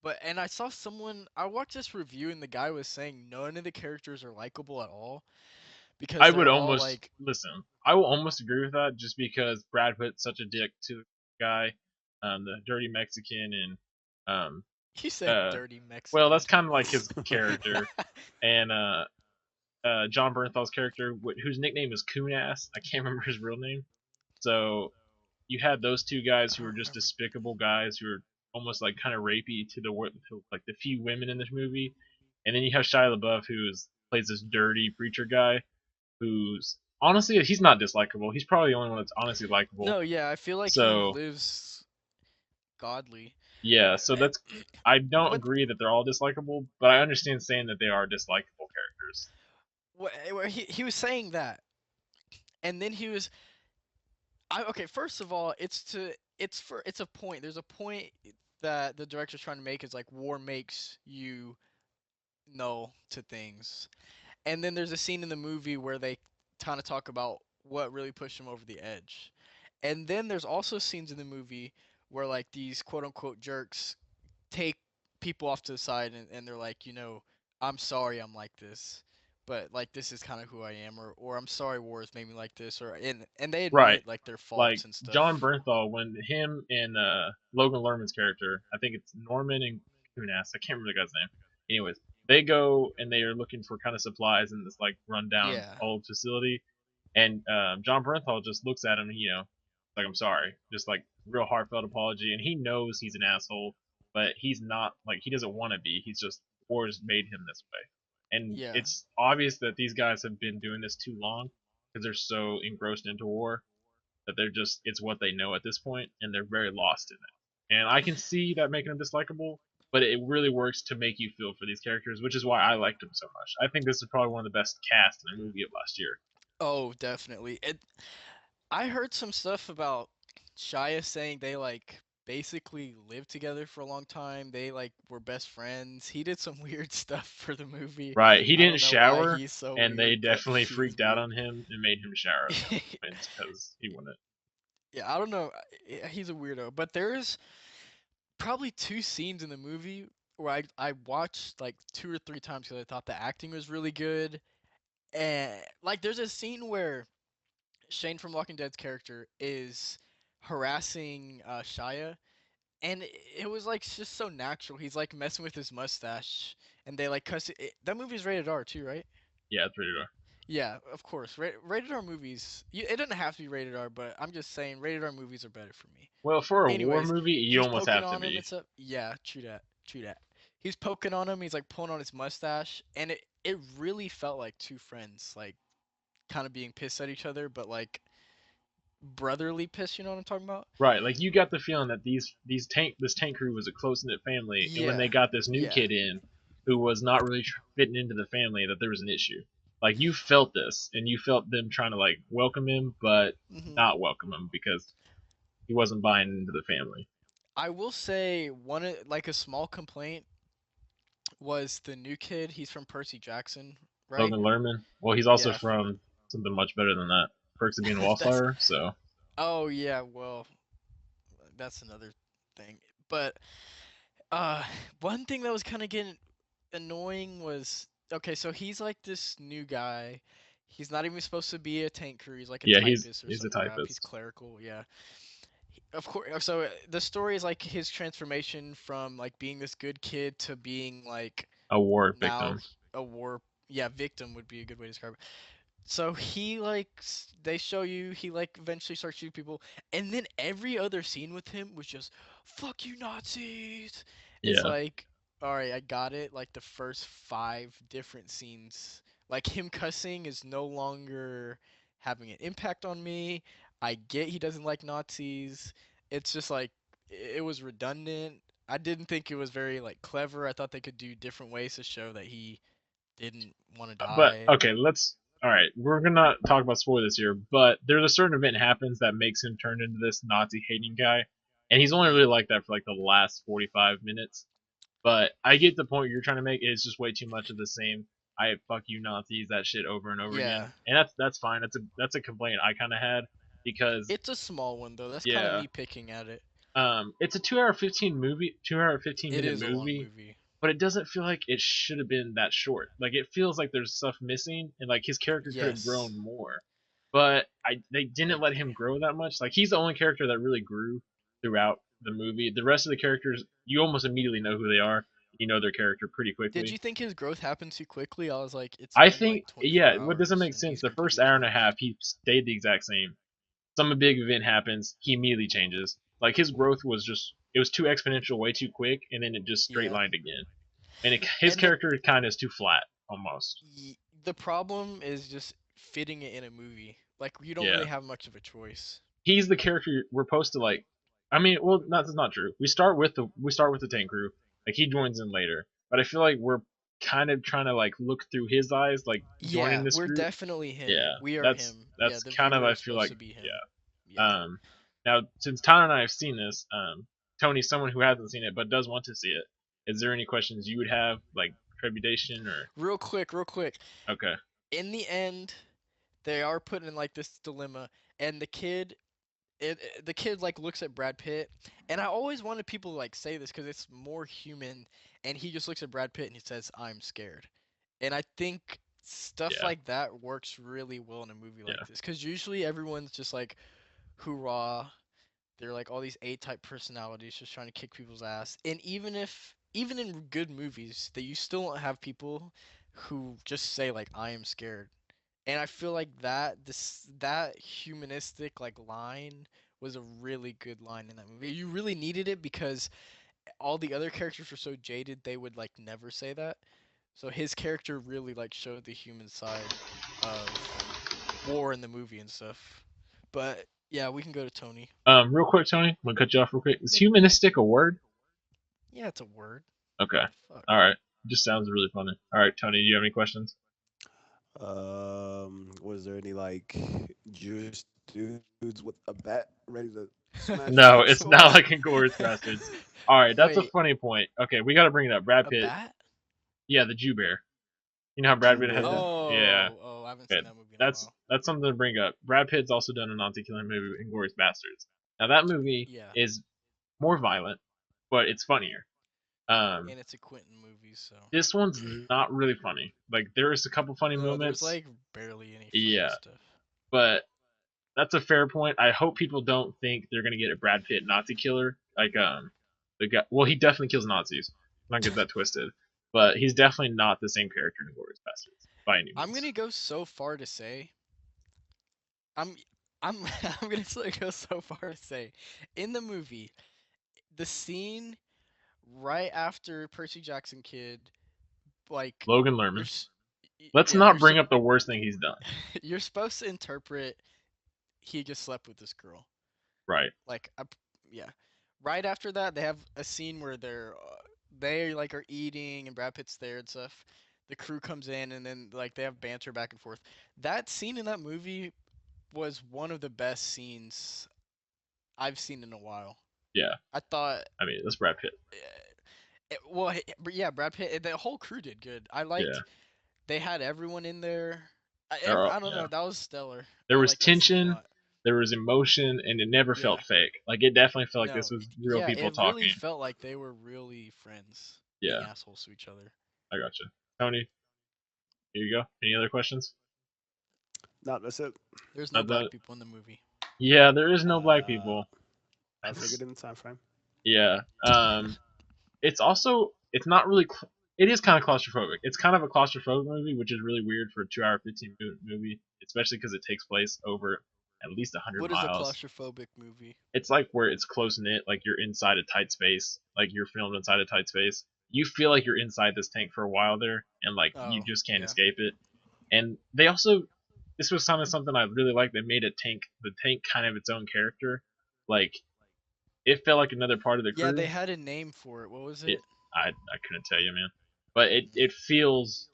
But and I saw someone I watched this review and the guy was saying none of the characters are likable at all because I they're would all almost like listen. I will almost agree with that just because Brad Pitt's such a dick to the guy, the dirty Mexican, and um, he said uh, dirty well, Mexican. that's kind of like his character, and John Bernthal's character, whose nickname is Coon Ass. I can't remember his real name. So you had those two guys I who were don't just remember. despicable guys who were almost like kind of rapey to like the few women in this movie, and then you have Shia LaBeouf plays this dirty preacher guy who's honestly he's not dislikable. He's probably the only one that's honestly likable. No, yeah, I feel like he So lives godly. yeah, so that's I don't But agree that they're all dislikable, but I understand saying that they are dislikable characters. where he was saying that, and then he was okay. First of all, it's a point. There's a point that the director's trying to make is like war makes you no to things, and then there's a scene in the movie where they kind of talk about what really pushed him over the edge, and then there's also scenes in the movie where like these quote unquote jerks take people off to the side and they're like, I'm sorry I'm like this, but like this is kind of who I am, or I'm sorry war has made me like this, or and they Right. admit like their Like faults and John stuff. Bernthal, when him and Logan Lerman's character, I think it's Norman and Kunas, I can't remember the guy's name. Anyways, they go and they are looking for kind of supplies in this like rundown Yeah, old facility, and John Bernthal just looks at him, like I'm sorry, just like real heartfelt apology, and he knows he's an asshole, but he's not like he doesn't want to be. He's just war's made him this way, and yeah, it's obvious that these guys have been doing this too long because they're so engrossed into war that they're just it's what they know at this point and they're very lost in it. And I can see that making them dislikable, but it really works to make you feel for these characters, which is why I liked them so much. I think this is probably one of the best casts in a movie of last year. oh definitely. I heard some stuff about Shia saying they like basically lived together for a long time. They like were best friends. He did some weird stuff for the movie. Right, he I didn't don't know why shower, he's so and they weird, but definitely he's freaked out weird. on him and made him shower at the moments because he wouldn't. Yeah, I don't know. He's a weirdo, but there's probably two scenes in the movie where I watched like two or three times because I thought the acting was really good. And like, there's a scene where Shane from Walking Dead's character is harassing Shia, and it was like just so natural. He's like messing with his mustache, and they like cuss. That movie's rated R too, right? Yeah, it's pretty dark. Yeah, of course. Rated R movies. It doesn't have to be rated R, but I'm just saying rated R movies are better for me. Well, for a war Anyways, movie, you he's almost poking have to on him be. and stuff. Yeah, true that. True that. He's poking on him. He's like pulling on his mustache, and it really felt like two friends, like kind of being pissed at each other, but like brotherly piss. You know what I'm talking about? Right, like you got the feeling that this tank crew was a close knit family, and when they Yeah. got this new Yeah. kid in, who was not really fitting into the family that there was an issue. Like you felt this, and you felt them trying to like welcome him, but Hmm. not welcome him because he wasn't buying into the family. I will say like a small complaint was the new kid. He's from Percy Jackson, right? Logan Lerman, well, he's also Yeah, from something much better than that. Perks of being a that's. Wallflower, so Oh yeah, well, that's another thing. But uh, one thing that was kind of getting annoying was okay. So he's like this new guy. He's not even supposed to be a tank crew. He's like a yeah, typist or he's a some crap. He's typist. clerical. Yeah. Of course. So the story is like his transformation from like being this good kid to being like A war now victim. a war. Yeah, victim would be a good way to describe it. So he like they show you he like eventually starts shooting people, and then every other scene with him was just "fuck you Nazis." It's Yeah, like, all right, I got it. Like the first 5 different scenes, like him cussing is no longer having an impact on me. I get he doesn't like Nazis. It's just like it was redundant. I didn't think it was very like clever. I thought they could do different ways to show that he didn't want to but die. okay, let's. All right, we're gonna talk about spoilers here, but there's a certain event happens that makes him turn into this Nazi hating guy, and he's only Hmm. really like that for like the last 45 minutes. But I get the point you're trying to make. It's just way too much of the same. I fuck you Nazis, that shit over and over Yeah. again, and that's fine. That's a complaint I kind of had because It's a small one though. That's kind of yeah, me picking at it. it's a 2 hour 15 movie, 2 hour 15 It minute is a long movie, movie. but it doesn't feel like it should have been that short. Like it feels like there's stuff missing, and like his character could have Yes. grown more. But they I didn't let him agree. grow that much. Like he's the only character that really grew throughout the movie. The rest of the characters, you almost immediately know who they are. You know their character pretty Did you quickly. think his growth happened too quickly? I was like, it's I been think, like 24 yeah, what doesn't hours make and sense. he's The first completely hour and a half, changed. he stayed the exact same. Some big event happens, he immediately changes. Like his growth was just, it was too exponential, way too quick, and then it just straight Yeah. lined again. And his And character kind of is too flat, almost. the problem is just fitting it in a movie. Like you don't Yeah, really have much of a choice. he's the character we're supposed to like. I mean, well, that's not true. We start with the tank crew. Like he joins in later, but I feel like we're kind of trying to like look through his eyes, like joining Yeah, this we're group. definitely him. Yeah, We are that's him. Yeah, that's the kind of viewer I is feel supposed like to be him. yeah. Yeah. Now since Tyler and I have seen this, Tony, someone who hasn't seen it but does want to see it, is there any questions you would have, like trepidation or Real quick. okay? In the end, they are put in like this dilemma, and the kid like looks at Brad Pitt, and I always wanted people to like say this because it's more human, and he just looks at Brad Pitt and he says, "I'm scared," and I think stuff Yeah, like that works really well in a movie like yeah, this because usually everyone's just like, "Hoorah!" They're like all these A-type personalities just trying to kick people's ass, and even in good movies, that you still don't have people who just say like, "I am scared." And I feel like that humanistic like line was a really good line in that movie. You really needed it because all the other characters were so jaded they would like never say that. So his character really like showed the human side of war in the movie and stuff. But yeah, we can go to Tony. Real quick, Tony, I'm gonna cut you off real quick. Is humanistic a word? Yeah, it's a word. Okay, The fuck. all right. Just sounds really funny. All right, Tony, do you have any questions? Was there any like Jewish dudes with a bat ready to smash No, shit? it's not What? like Inglourious Bastards. All right, that's a Wait, funny point. Okay, we got to bring it up. Brad a Pitt, bat? yeah, the Jew Bear. You know how Brad Jew Pitt has bear? that? Yeah, Oh, I haven't yeah. seen that movie in a That's while. that's something to bring up. Brad Pitt's also done a Nazi killing movie, Inglourious Bastards. Now that movie Yeah, is more violent, but it's funnier. Um, and it's a Quentin movie, so. this one's not really funny. Like there's a couple funny No, there's moments, like barely any funny yeah, stuff. but that's a fair point. I hope people don't think they're gonna get a Brad Pitt Nazi killer. Like the guy. Well, he definitely kills Nazis. Not get that twisted, but he's definitely not the same character in Glorious Bastards by any I'm means. gonna go so far to say I'm I'm I'm gonna go so far to say in the movie the scene right after Percy Jackson Kid like Logan you're Lerman. s- Let's yeah not bring up the worst thing he's done. you're supposed to interpret he just slept with this girl Right. like yeah right after that they have a scene where they're they like are eating and Brad Pitt's there and stuff. The crew comes in and then like they have banter back and forth. That scene in that movie was one of the best scenes I've seen in a while. Yeah. I thought, I mean, that's Brad Pitt. well, but yeah, Brad Pitt, the whole crew did good. I Yeah. liked they had everyone in there. I don't Yeah. know, that was stellar. There I was like that scene a tension, lot. there was emotion, and it never Yeah. felt fake. Like it definitely felt like this No, was real yeah, people it really talking. felt like they were really friends, being Yeah, assholes to each other. I gotcha. Tony, here you go. Any other questions? No, that's it. There's no Not black that. people in the movie. Yeah, there is no black Uh, people. I figured in the time frame. Yeah. It's also it's not really. It is kind of claustrophobic. It's kind of a claustrophobic movie, which is really weird for a 2 hour 15-minute movie, especially because it takes place over at least 100 What is a miles. claustrophobic movie? It's like where it's close knit, like you're inside a tight space, like you're filmed inside a tight space. You feel like you're inside this tank for a while there, and like you Oh, just can't yeah. escape it. And they also, this was kind of something I really liked. They made the tank kind of its own character. Like it felt like another part of the Yeah, crew. they had a name for it. What was It, it? I couldn't tell you, man, but it feels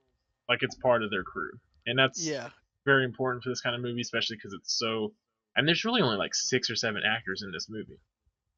like it's part of their crew, and that's Yeah. very important for this kind of movie, especially because it's so. And there's really only like 6 or 7 actors in this movie,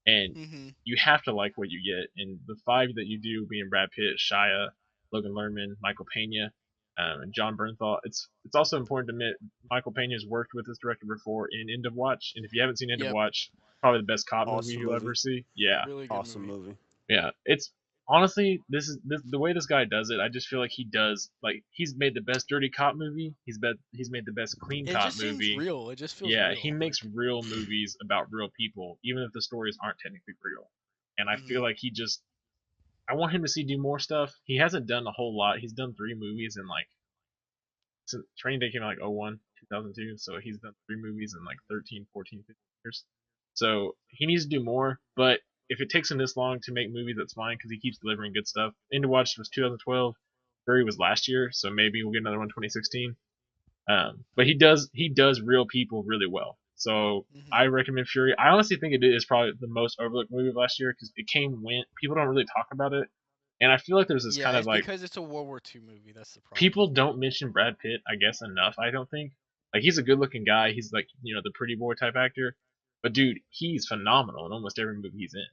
and Mhm. you have to like what you get. And the 5 that you do, being Brad Pitt, Shia, Logan Lerman, Michael Pena, and John Bernthal. It's also important to admit Michael Pena's worked with this director before in End of Watch, and if you haven't seen End of Yep. Watch, probably the best cop movie Awesome you'll ever movie. see. Yeah, Really good Awesome movie. movie. yeah. It's honestly the way this guy does it. I just feel like he does like he's made the best dirty cop movie. He's made the best clean It cop just seems movie. real. It just feels Yeah, real. he makes Like, real movies about real people, even if the stories aren't technically real. And I feel mhm. like I want him to see do more stuff. He hasn't done a whole lot. He's done 3 movies in like since Training Day came out like 01, 2002. So he's done 3 movies in like 13, 14, 15 years. So he needs to do more. But if it takes him this long to make movies, that's fine because he keeps delivering good stuff. End of Watch was 2012. Fury was last year, so maybe we'll get another one 2016. But he does real people really well. So Mhm. I recommend Fury. I honestly think it is probably the most overlooked movie of last year because it went. People don't really talk about it, and I feel like there's this Yeah, kind of it's like because it's a World War II movie. That's the problem. people don't mention Brad Pitt, I guess, enough. I don't think like he's a good looking guy. He's like the pretty boy type actor, but dude, he's phenomenal in almost every movie he's in.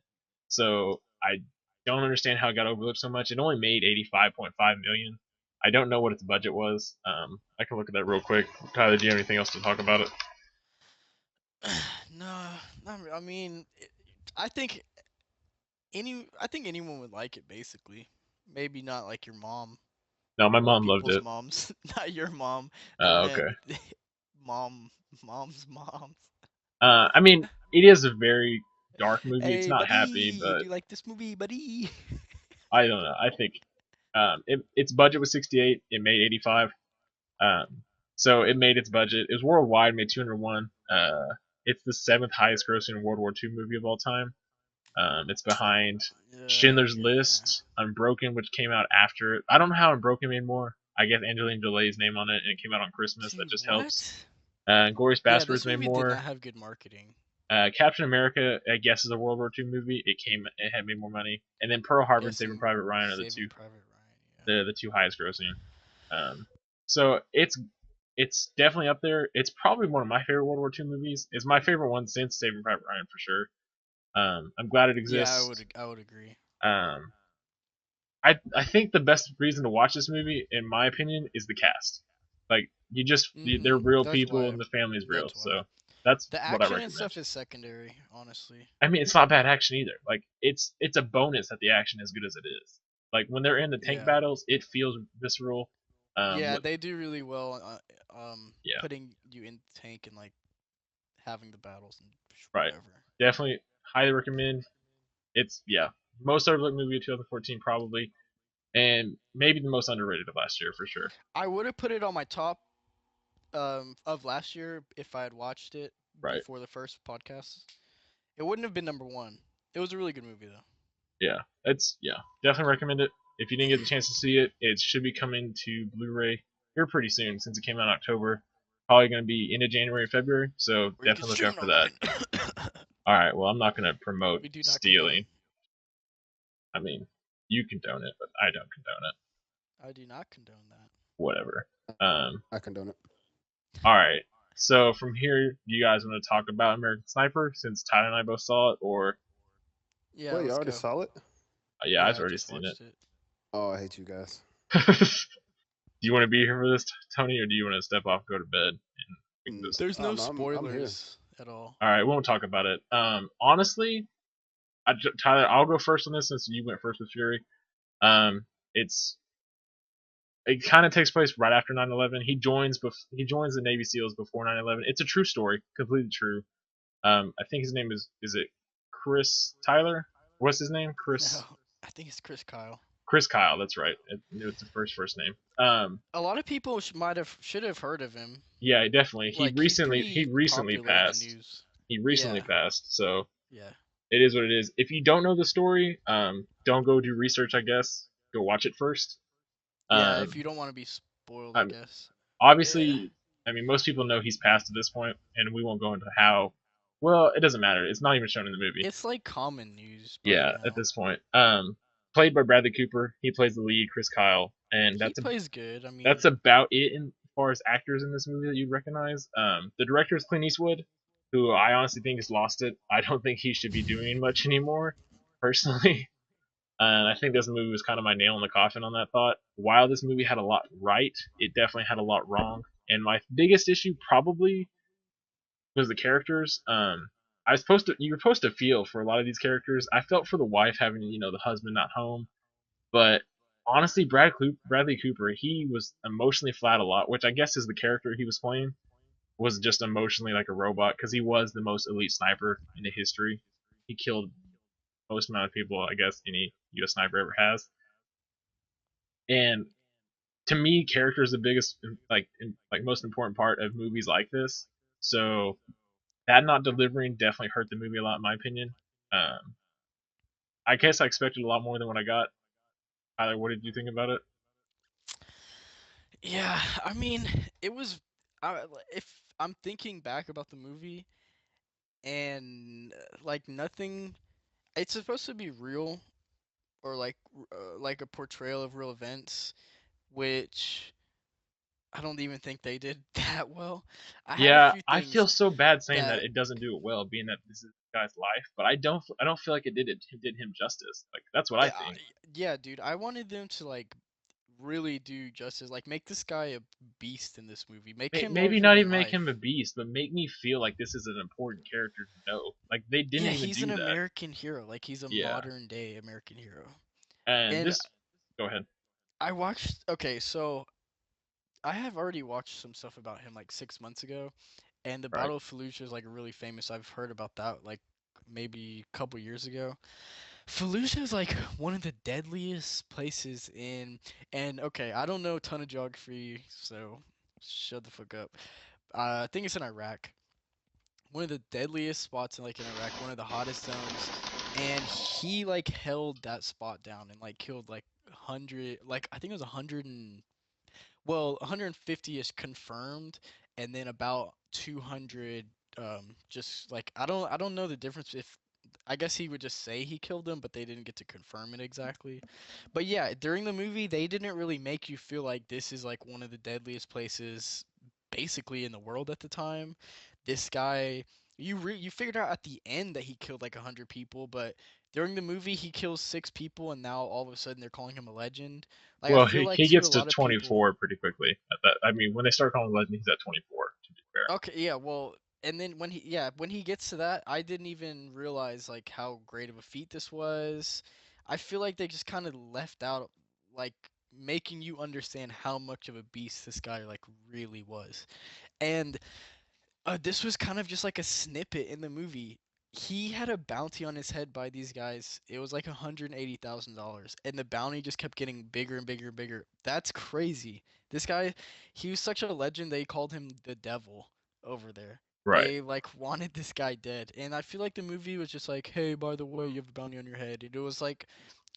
So I don't understand how it got overlooked so much. It only made 85.5 million. I don't know what its budget was. I can look at that real quick. Tyler, do you have anything else to talk about it? No, I mean, I think I think anyone would like it. Basically, maybe not like your mom No, my or mom loved people's it. moms, not your mom. I meant Okay. mom, moms. I mean, it is a very dark movie. It's Hey, not buddy, happy, you but do like this movie, buddy? I don't know. I think its budget was 68. It made 85. Um, so it made its budget. It was worldwide, made 201. It's the 7th highest grossing World War II movie of all time. It's behind Yeah, Schindler's yeah. List, Unbroken, which came out after it. I don't know how Unbroken made more. I guess Angelina Jolie's name on it, and it came out on Christmas. That Dude, just helps. what? Glorious Yeah, Bastards this made movie did more. not have good marketing. Captain America, I guess, is a World War II movie. It had made more money, and then Pearl Harbor and Saving Guessing Private Ryan are the Saving two Private Ryan. Yeah. the two highest grossing. Um, so it's definitely up there. It's probably one of my favorite World War II movies. It's my favorite one since Saving Private Ryan for sure. I'm glad it Yeah, exists. I would agree. Um, I think the best reason to watch this movie, in my opinion, is the cast. Like they're real That's people why. and the family's real. That's why. So that's The what I action and recommend. stuff is secondary, honestly. I mean, it's not bad action either. Like it's a bonus that the action is good as it is. Like when they're in the tank Yeah. battles, it feels visceral. Yeah, they do really well Yeah, putting you in the tank and like having the battles and right. whatever. Definitely highly recommend. It's most overlooked movie of 2014 probably, and maybe the most underrated of last year for sure. I would have put it on my top of last year if I had watched it Right. before the first podcast. It wouldn't have been number one. It was a really good movie though. Yeah, definitely recommend it. If you didn't get the chance to see it, it should be coming to Blu-ray here pretty soon since it came out in October. Probably going to be into January, February. So Or you can definitely look stream out it for that. online. All right. Well, I'm not going to promote We do not condone. stealing. I mean, You condone it, but I don't condone it. I do not condone that. Whatever. I condone it. All right. So from here, do you guys want to talk about American Sniper since Tyler and I both saw it, or Yeah, Wait, you let's already go. saw it? yeah, I've Yeah, I already just seen it. watched it. Oh, I hate you guys. Do you want to be here for this, Tony, or do you want to step off, and go to bed, and we can just? There's Oh no no, I'm here. spoilers at all. All right, we won't talk about it. Honestly, Tyler, I'll go first on this since you went first with Fury. Um, it's it kind of takes place right after 9/11. He joins the Navy SEALs before 9/11. It's a true story, completely true. I think his name is it Chris Tyler? What's his name? No, I think it's Chris Kyle. Chris Kyle. That's right. It's the first name. A lot of people should have heard of him. Yeah, definitely. Like he's He pretty recently popular in the passed. news. He recently Yeah, passed. So yeah, it is what it is. If you don't know the story, don't go do research. I guess go watch it first. yeah. If Um, you don't want to be spoiled, I I'm guess. Yeah, obviously. I mean, most people know he's passed at this point, and we won't go into how. Well, it doesn't matter. It's not even shown in the movie. it's like common news by Yeah, at now. this point. Played by Bradley Cooper. He plays the lead, Chris Kyle, and He plays good. I that's mean, about it as far as actors in this movie that you recognize. The director is Clint Eastwood, who I honestly think has lost it. I don't think he should be doing much anymore, personally. And I think this movie was kind of my nail in the coffin on that thought. While this movie had a lot right, it definitely had a lot wrong. And my biggest issue probably was the characters. You were supposed to feel for a lot of these characters. I felt for the wife having, the husband not home, but honestly, Bradley Cooper, he was emotionally flat a lot, which I guess is the character he was playing, was just emotionally like a robot because he was the most elite sniper in the history. He killed most amount of people, I guess, any U.S. sniper ever has. And to me, character is the biggest, like most important part of movies like this. So that not delivering definitely hurt the movie a lot, in my opinion. Um, I guess I expected a lot more than what I got. Tyler, what did you think about it? yeah. I mean, it was. If I'm thinking back about the movie and like nothing, it's supposed to be real or like a portrayal of real events, which I don't even think they did that well. I had a Yeah, few I feel things so bad saying that that it doesn't do it well, being that this is the guy's life, but I don't feel like it did him justice. Like that's what I yeah, think. yeah, dude, I wanted them to like really do justice, like make this guy a beast in this movie, make him Maybe larger not than even make him life. a beast, but make me feel like this is an important character to know. Like they didn't Yeah, even he's an do that. American hero, like he's a Yeah, modern day American hero. and And this. Go ahead. I watched, okay, so I have already watched some stuff about him like 6 months ago, and the Right. Battle of Fallujah is like really famous. I've heard about that like maybe a couple years ago. Fallujah is like one of the deadliest places in, and okay, I don't know a ton of geography, so shut the fuck up. I think it's in Iraq. One of the deadliest spots in like in Iraq, one of the hottest zones, and he like held that spot down and like killed like 100, like I think it was 100 and well 150 is confirmed, and then about 200 just like I don't know the difference if I guess he would just say he killed them, but they didn't get to confirm it exactly. But yeah, during the movie, they didn't really make you feel like this is like one of the deadliest places basically in the world at the time. This guy, you figured out at the end that he killed like 100 people, but during the movie he kills 6 people, and now all of a sudden they're calling him a legend. Like I Well, feel like he to gets a to lot of people. 24 pretty quickly. At that, I mean, when they start calling Legend, he's at 24. To be fair. Okay, yeah, well, and then when he gets to that, I didn't even realize like how great of a feat this was. I feel like they just kind of left out like making you understand how much of a beast this guy like really was. And this was kind of just like a snippet in the movie. He had a bounty on his head by these guys. It was like $180,000, and the bounty just kept getting bigger and bigger and bigger. That's crazy. This guy, he was such a legend. They called him the devil over there. Right. They like wanted this guy dead, and I feel like the movie was just like, "Hey, by the way, you have a bounty on your head." And it was like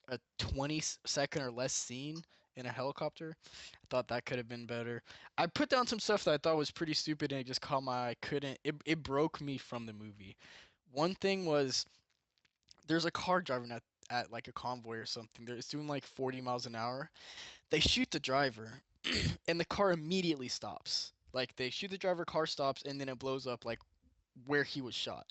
a 20-second or less scene in a helicopter. I thought that could have been better. I put down some stuff that I thought was pretty stupid and it just caught my eye. I couldn't. It broke me from the movie. One thing was there's a car driving at like a convoy or something. They're it's doing like 40 miles an hour. They shoot the driver, and the car immediately stops. Like they shoot the driver, car stops, and then it blows up like where he was shot.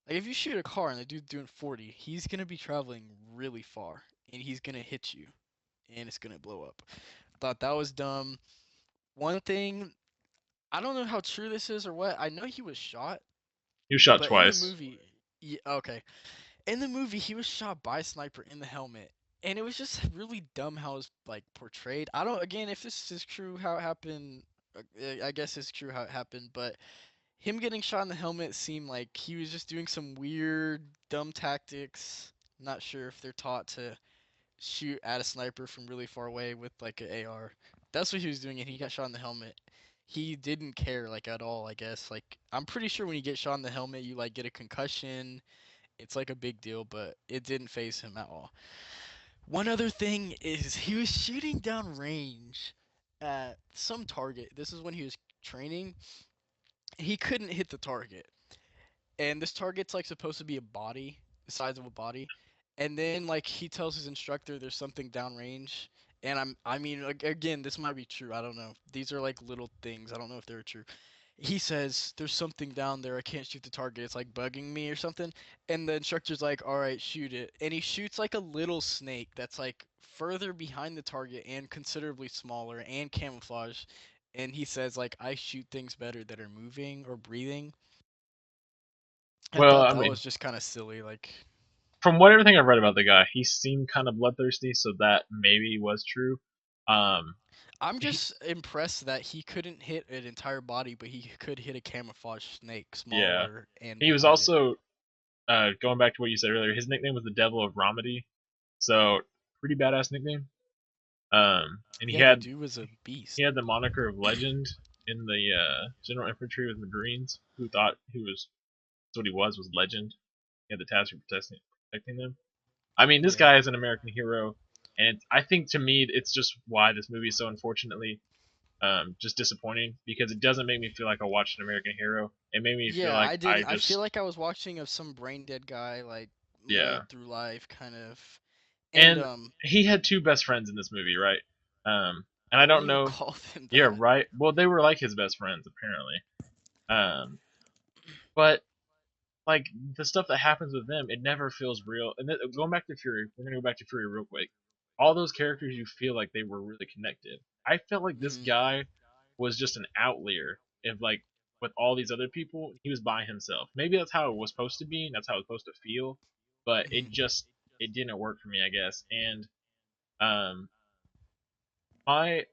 Like if you shoot a car and the dude's doing 40, he's gonna be traveling really far, and he's gonna hit you, and it's gonna blow up. Thought that was dumb. One thing, I don't know how true this is or what. I know he was shot, He was shot but in the twice. movie, yeah, okay, in the movie he was shot by a sniper in the helmet, and it was just really dumb how it was like portrayed. I don't, again, if this is true how it happened, I guess it's true how it happened, but him getting shot in the helmet seemed like he was just doing some weird dumb tactics. Not sure if they're taught to shoot at a sniper from really far away with like an AR. That's what he was doing, and he got shot in the helmet. He didn't care like at all, I guess. Like I'm pretty sure when you get shot in the helmet, you like get a concussion. It's like a big deal, but it didn't phase him at all. One other thing is he was shooting down range at some target. This is when he was training. He couldn't hit the target. And this target's like supposed to be a body, the size of a body. And then like he tells his instructor there's something downrange. And I mean again, this might be true. I don't know. These are like little things. I don't know if they're true. He says there's something down there. I can't shoot the target. It's like bugging me or something. And the instructor's like, "All right, shoot it." And he shoots like a little snake that's like further behind the target and considerably smaller and camouflage. And he says like, "I shoot things better that are moving or breathing." I Well, thought I that mean, was just kind of silly. Like, from what everything I've read about the guy, he seemed kind of bloodthirsty, so that maybe was true. Um, I'm he, just impressed that he couldn't hit an entire body, but he could hit a camouflage snake yeah, smaller and he was behind it. also going back to what you said earlier. His nickname was the Devil of Ramadi, so pretty badass nickname. And Yeah, the dude was a he beast. had the moniker of Legend in the General Infantry with the Marines, who thought he was that's what he was Legend. He had the task of protecting them. I mean, this Yeah. guy is an American hero, and I think to me it's just why this movie is so unfortunately just disappointing because it doesn't make me feel like I watched an American hero. It made me feel Yeah, like I I didn't. I feel just like I was watching of some brain dead guy like yeah. mulled through life, kind of. And And he had two best friends in this movie, right? And I I don't wouldn't even know. call them Yeah, that. right. Well, they were like his best friends apparently. Um, but like the stuff that happens with them, it never feels real. And going back to Fury, we're gonna go back to Fury real quick. All those characters, you feel like they were really connected. I felt like this Hmm. guy was just an outlier. If like with all these other people, he was by himself. Maybe that's how it was supposed to be, and that's how it was supposed to feel. But Hmm. it didn't work for me, I guess. And um, my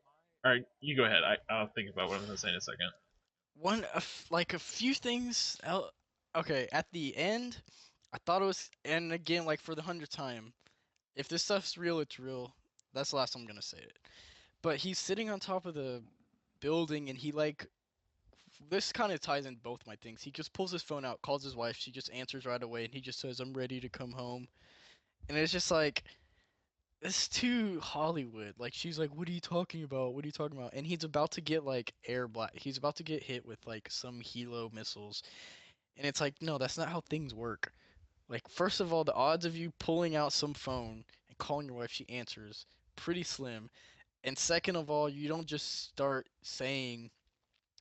all right, you go ahead. I'll think about what I'm gonna say in a second. Like a few things. Okay, at the end, I thought it was, and again, like for the 100th time, if this stuff's real, it's real. That's the last I'm gonna say it. But he's sitting on top of the building, and he like this kind of ties in both my things. He just pulls his phone out, calls his wife. She just answers right away, and he just says, "I'm ready to come home." And it's just like it's too Hollywood. Like she's like, "What are you talking about? What are you talking about?" And he's about to get like air blast. He's about to get hit with like some helo missiles, and it's like, no, that's not how things work. Like, first of all, the odds of you pulling out some phone and calling your wife, she answers, pretty slim. And second of all, you don't just start saying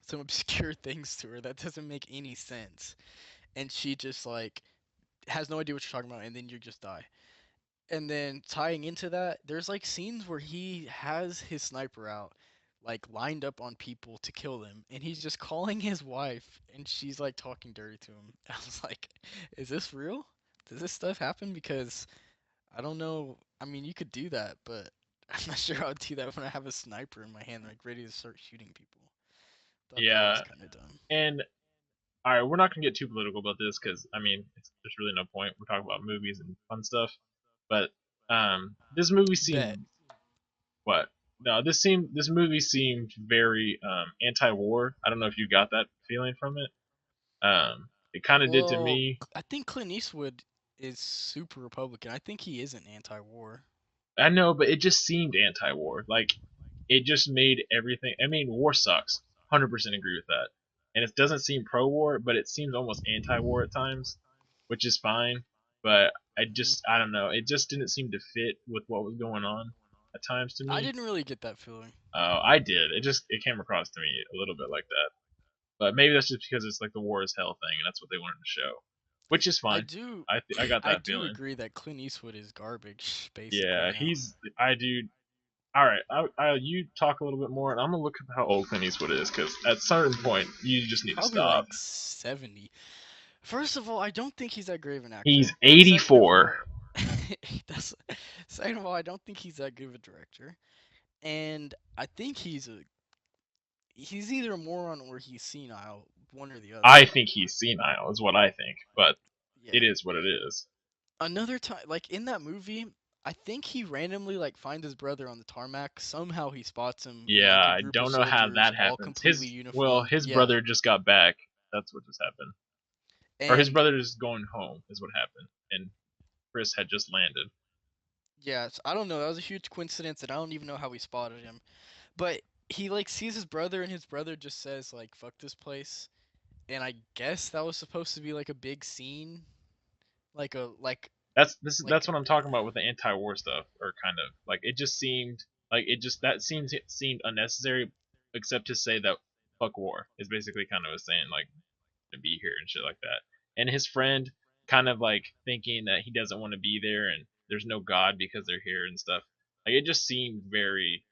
some obscure things to her. That doesn't make any sense. And she just like has no idea what you're talking about, and then you just die. And then tying into that, there's like scenes where he has his sniper out, like lined up on people to kill them, and he's just calling his wife, and she's like talking dirty to him. I was like, is this real? Does this stuff happen? Because I don't know. I mean, you could do that, but I'm not sure I would do that when I have a sniper in my hand, like ready to start shooting people. Thought that was Yeah, kind of dumb. and all right, we're not gonna get too political about this because I mean, there's really no point. We're talking about movies and fun stuff. But this movie Bet. seemed what? No, this movie seemed very anti-war. I don't know if you got that feeling from it. It kind of did to Well, me. I think Clint Eastwood is super Republican. I think he isn't anti-war. I know, but it just seemed anti-war. Like it just made everything. I mean, war sucks. 100% agree with that. And it doesn't seem pro-war, but it seems almost anti-war at times, which is fine. but Mhm. I don't know. It just didn't seem to fit with what was going on at times to I me. didn't really get that feeling. I did. It came across to me a little bit like that. But maybe that's just because it's like the war is hell thing, and that's what they wanted to show, which is I fine. do, I got I that do feeling. agree that Clint Eastwood is garbage, basically Yeah, now. I do. All right, you talk a little bit more, and I'm gonna look at how old Clint Eastwood is, because at a certain point you just need to Probably stop. like 70. First of all, I don't think he's that great of an He's actor. Second of 84. all, that's second of all, I don't think he's that good of a director. And I think he's either a moron or he's senile, one or the other. I think he's senile, is what I think, but it Yeah. is what it is. Another time, like in that movie, I think he randomly like finds his brother on the tarmac. Somehow he spots him in Yeah, like a I group of don't know how soldiers, that all happens. completely uniformed. His Yeah, brother just got back. That's what just happened. Or his and brother is going home, is what happened, and Chris had just landed. yeah, I don't know. That was a huge coincidence, and I don't even know how we spotted him. But he like sees his brother, and his brother just says like "fuck this place," and I guess that was supposed to be like a big scene, like a That's like what I'm talking about with the anti-war stuff, or kind of like it just seemed like that seemed unnecessary, except to say that fuck war is basically kind of a saying like to be here and shit like that. And his friend kind of like thinking that he doesn't want to be there and there's no God because they're here and stuff. Like it just seemed very.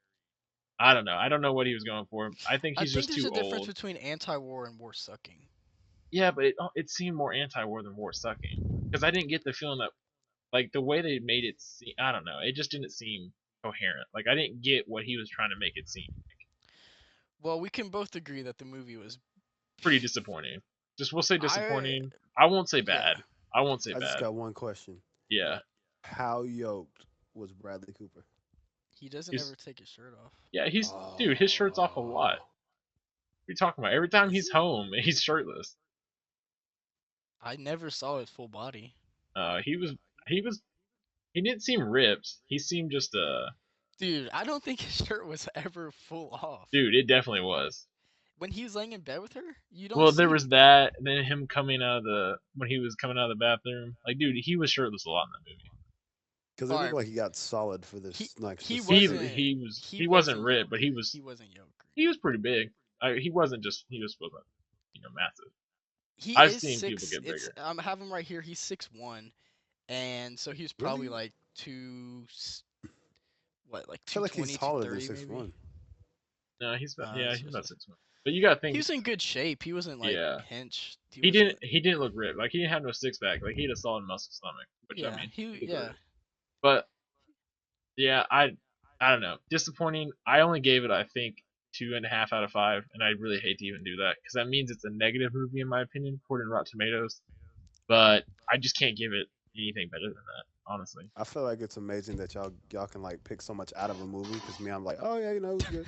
I don't know. I don't know what he was going for. I think I he's think just there's too a difference old. between anti-war and war sucking. Yeah, but it seemed more anti-war than war sucking because I didn't get the feeling that like the way they made it seem. I don't know. It just didn't seem coherent. Like I didn't get what he was trying to make it seem. Well, we can both agree that the movie was Pretty disappointing. Just we'll say I disappointing. I won't say yeah. bad. I won't say I just bad. got one question. Yeah. What? How yoked was Bradley Cooper? He doesn't He's ever take his shirt off. yeah, he's dude, his shirt's off a lot. What Oh, are you talking about? Every time is he's he? home, he's shirtless. I never saw his full body. He was he was he didn't seem ripped. He seemed just Dude, I don't think his shirt was ever full off. dude, it definitely was. When he was laying in bed with her, you don't Well, there see was anything. that, and then him coming out of the when he was coming out of the bathroom. Like, dude, he was shirtless a lot in that movie. Because it looked Alright, like he got solid for he this next he facility. wasn't He wasn't wasn't ripped, yoked. but He wasn't yoked. he was pretty big. He wasn't just he just wasn't massive. He I've is seen people six. get It's bigger. I have him right here. He's 6'1", and so he's probably Really? like two, what, like I feel like he's 220, taller than 230 six maybe. one. No, he's Let's about see. 6'1". But you gotta He think, was in good shape. He wasn't like yeah, hench. He wasn't. he didn't look ripped. Like he didn't have no six pack. Like he had a solid muscle stomach, which I Yeah, mean, he he was yeah. ripped. But yeah, I don't know. Disappointing. I only gave it I think 2.5 out of 5, and I really hate to even do that because that means it's a negative movie in my opinion, according to Rotten Tomatoes. But I just can't give it anything better than that, honestly. I feel like it's amazing that y'all can like pick so much out of a movie. Because me, I'm like, oh yeah, it was good.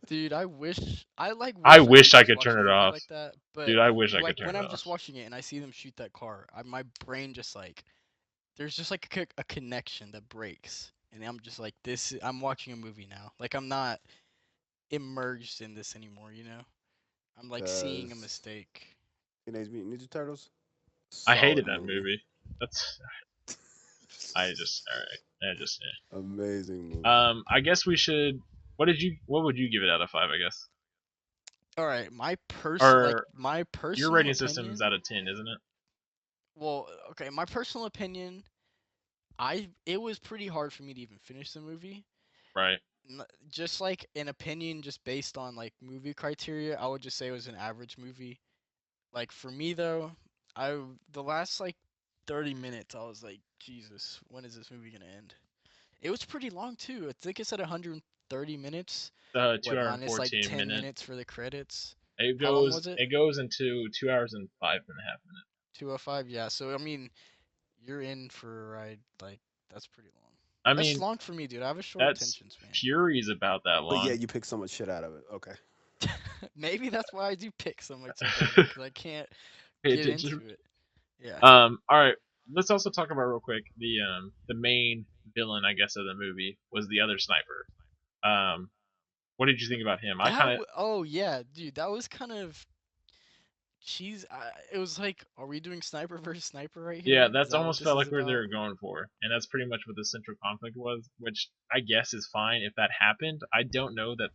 Dude, I wish I I could wish I just could watch turn it movies off, like that, but dude. I wish I like could turn when it I'm off. just watching it and I see them shoot that car, my brain just like there's just like a connection that breaks, and I'm just like I'm watching a movie now. Like I'm not immersed in this anymore, you know? I'm like seeing a Because mistake. Teenage Mutant Ninja Turtles, I hated solid that movie, movie. That's I just all right. I just amazing movie. I guess we should. What would you give it out of 5? I guess. All right, Or my your personal rating system is opinion. out of 10, isn't it? Well, okay, my personal opinion, it was pretty hard for me to even finish the movie. Right. Just like an opinion just based on like movie criteria, I would just say it was an average movie. Like for me though, I the last like 30 minutes I was like, Jesus, when is this movie gonna end? It was pretty long too. I think it said 130 minutes. Two What, hour and minus like 14 10 minute. minutes for the credits? How long was it? It goes into 2 hours and 5.5 minutes. 205. Yeah. So I mean, you're in for a ride. Like that's pretty long. I That's mean, long for me, dude. I have a short that's attention span. Fury's about that But yeah, long. you pick so much shit out of it. Okay. Maybe that's why I do pick so much about it because I can't Pay get into attention. it. Yeah. All right. Let's also talk about real quick the main villain, I guess, of the movie was the other sniper. What did you think about him? I kind of Oh yeah, dude. That was kind of It was like, are we doing sniper versus sniper right here? Yeah, Is that's that what almost this felt is like where they about? were going for, and that's pretty much what the central conflict was, which I guess is fine if that happened. I don't know that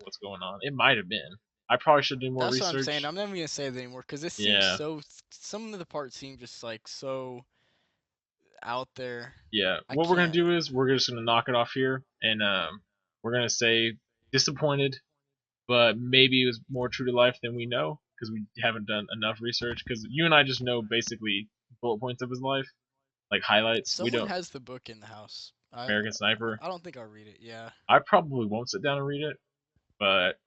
what's going on. It might have been. I probably should do more That's what I'm saying. research. I'm never gonna say it anymore because this seems Yeah, so. Some of the parts seem just like so out there. yeah. I What we're gonna can't. do is we're just gonna knock it off here, and we're gonna say disappointed, but maybe it was more true to life than we know because we haven't done enough research. Because you and I just know basically bullet points of his life, like highlights. We Someone don't has the book in the house. American Sniper. I don't think I'll read it. Yeah. I probably won't sit down and read it, but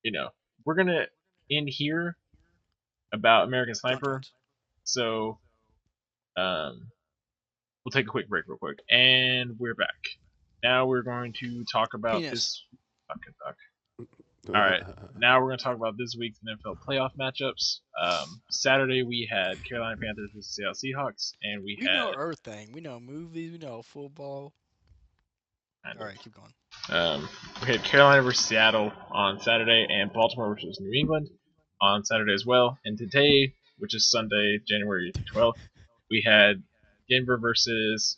you know, we're gonna end here about American John Sniper. Jones. So we'll take a quick break, real quick, and we're back. Now we're going to talk about Penis. this. All right, now we're going to talk about this week's NFL playoff matchups. Saturday we had Carolina Panthers versus Seattle Seahawks, and we We know had everything. We know movies. We know football. All right, keep going. we had Carolina versus Seattle on Saturday, and Baltimore versus New England on Saturday as well. And today, which is Sunday, January 12th, we had Denver versus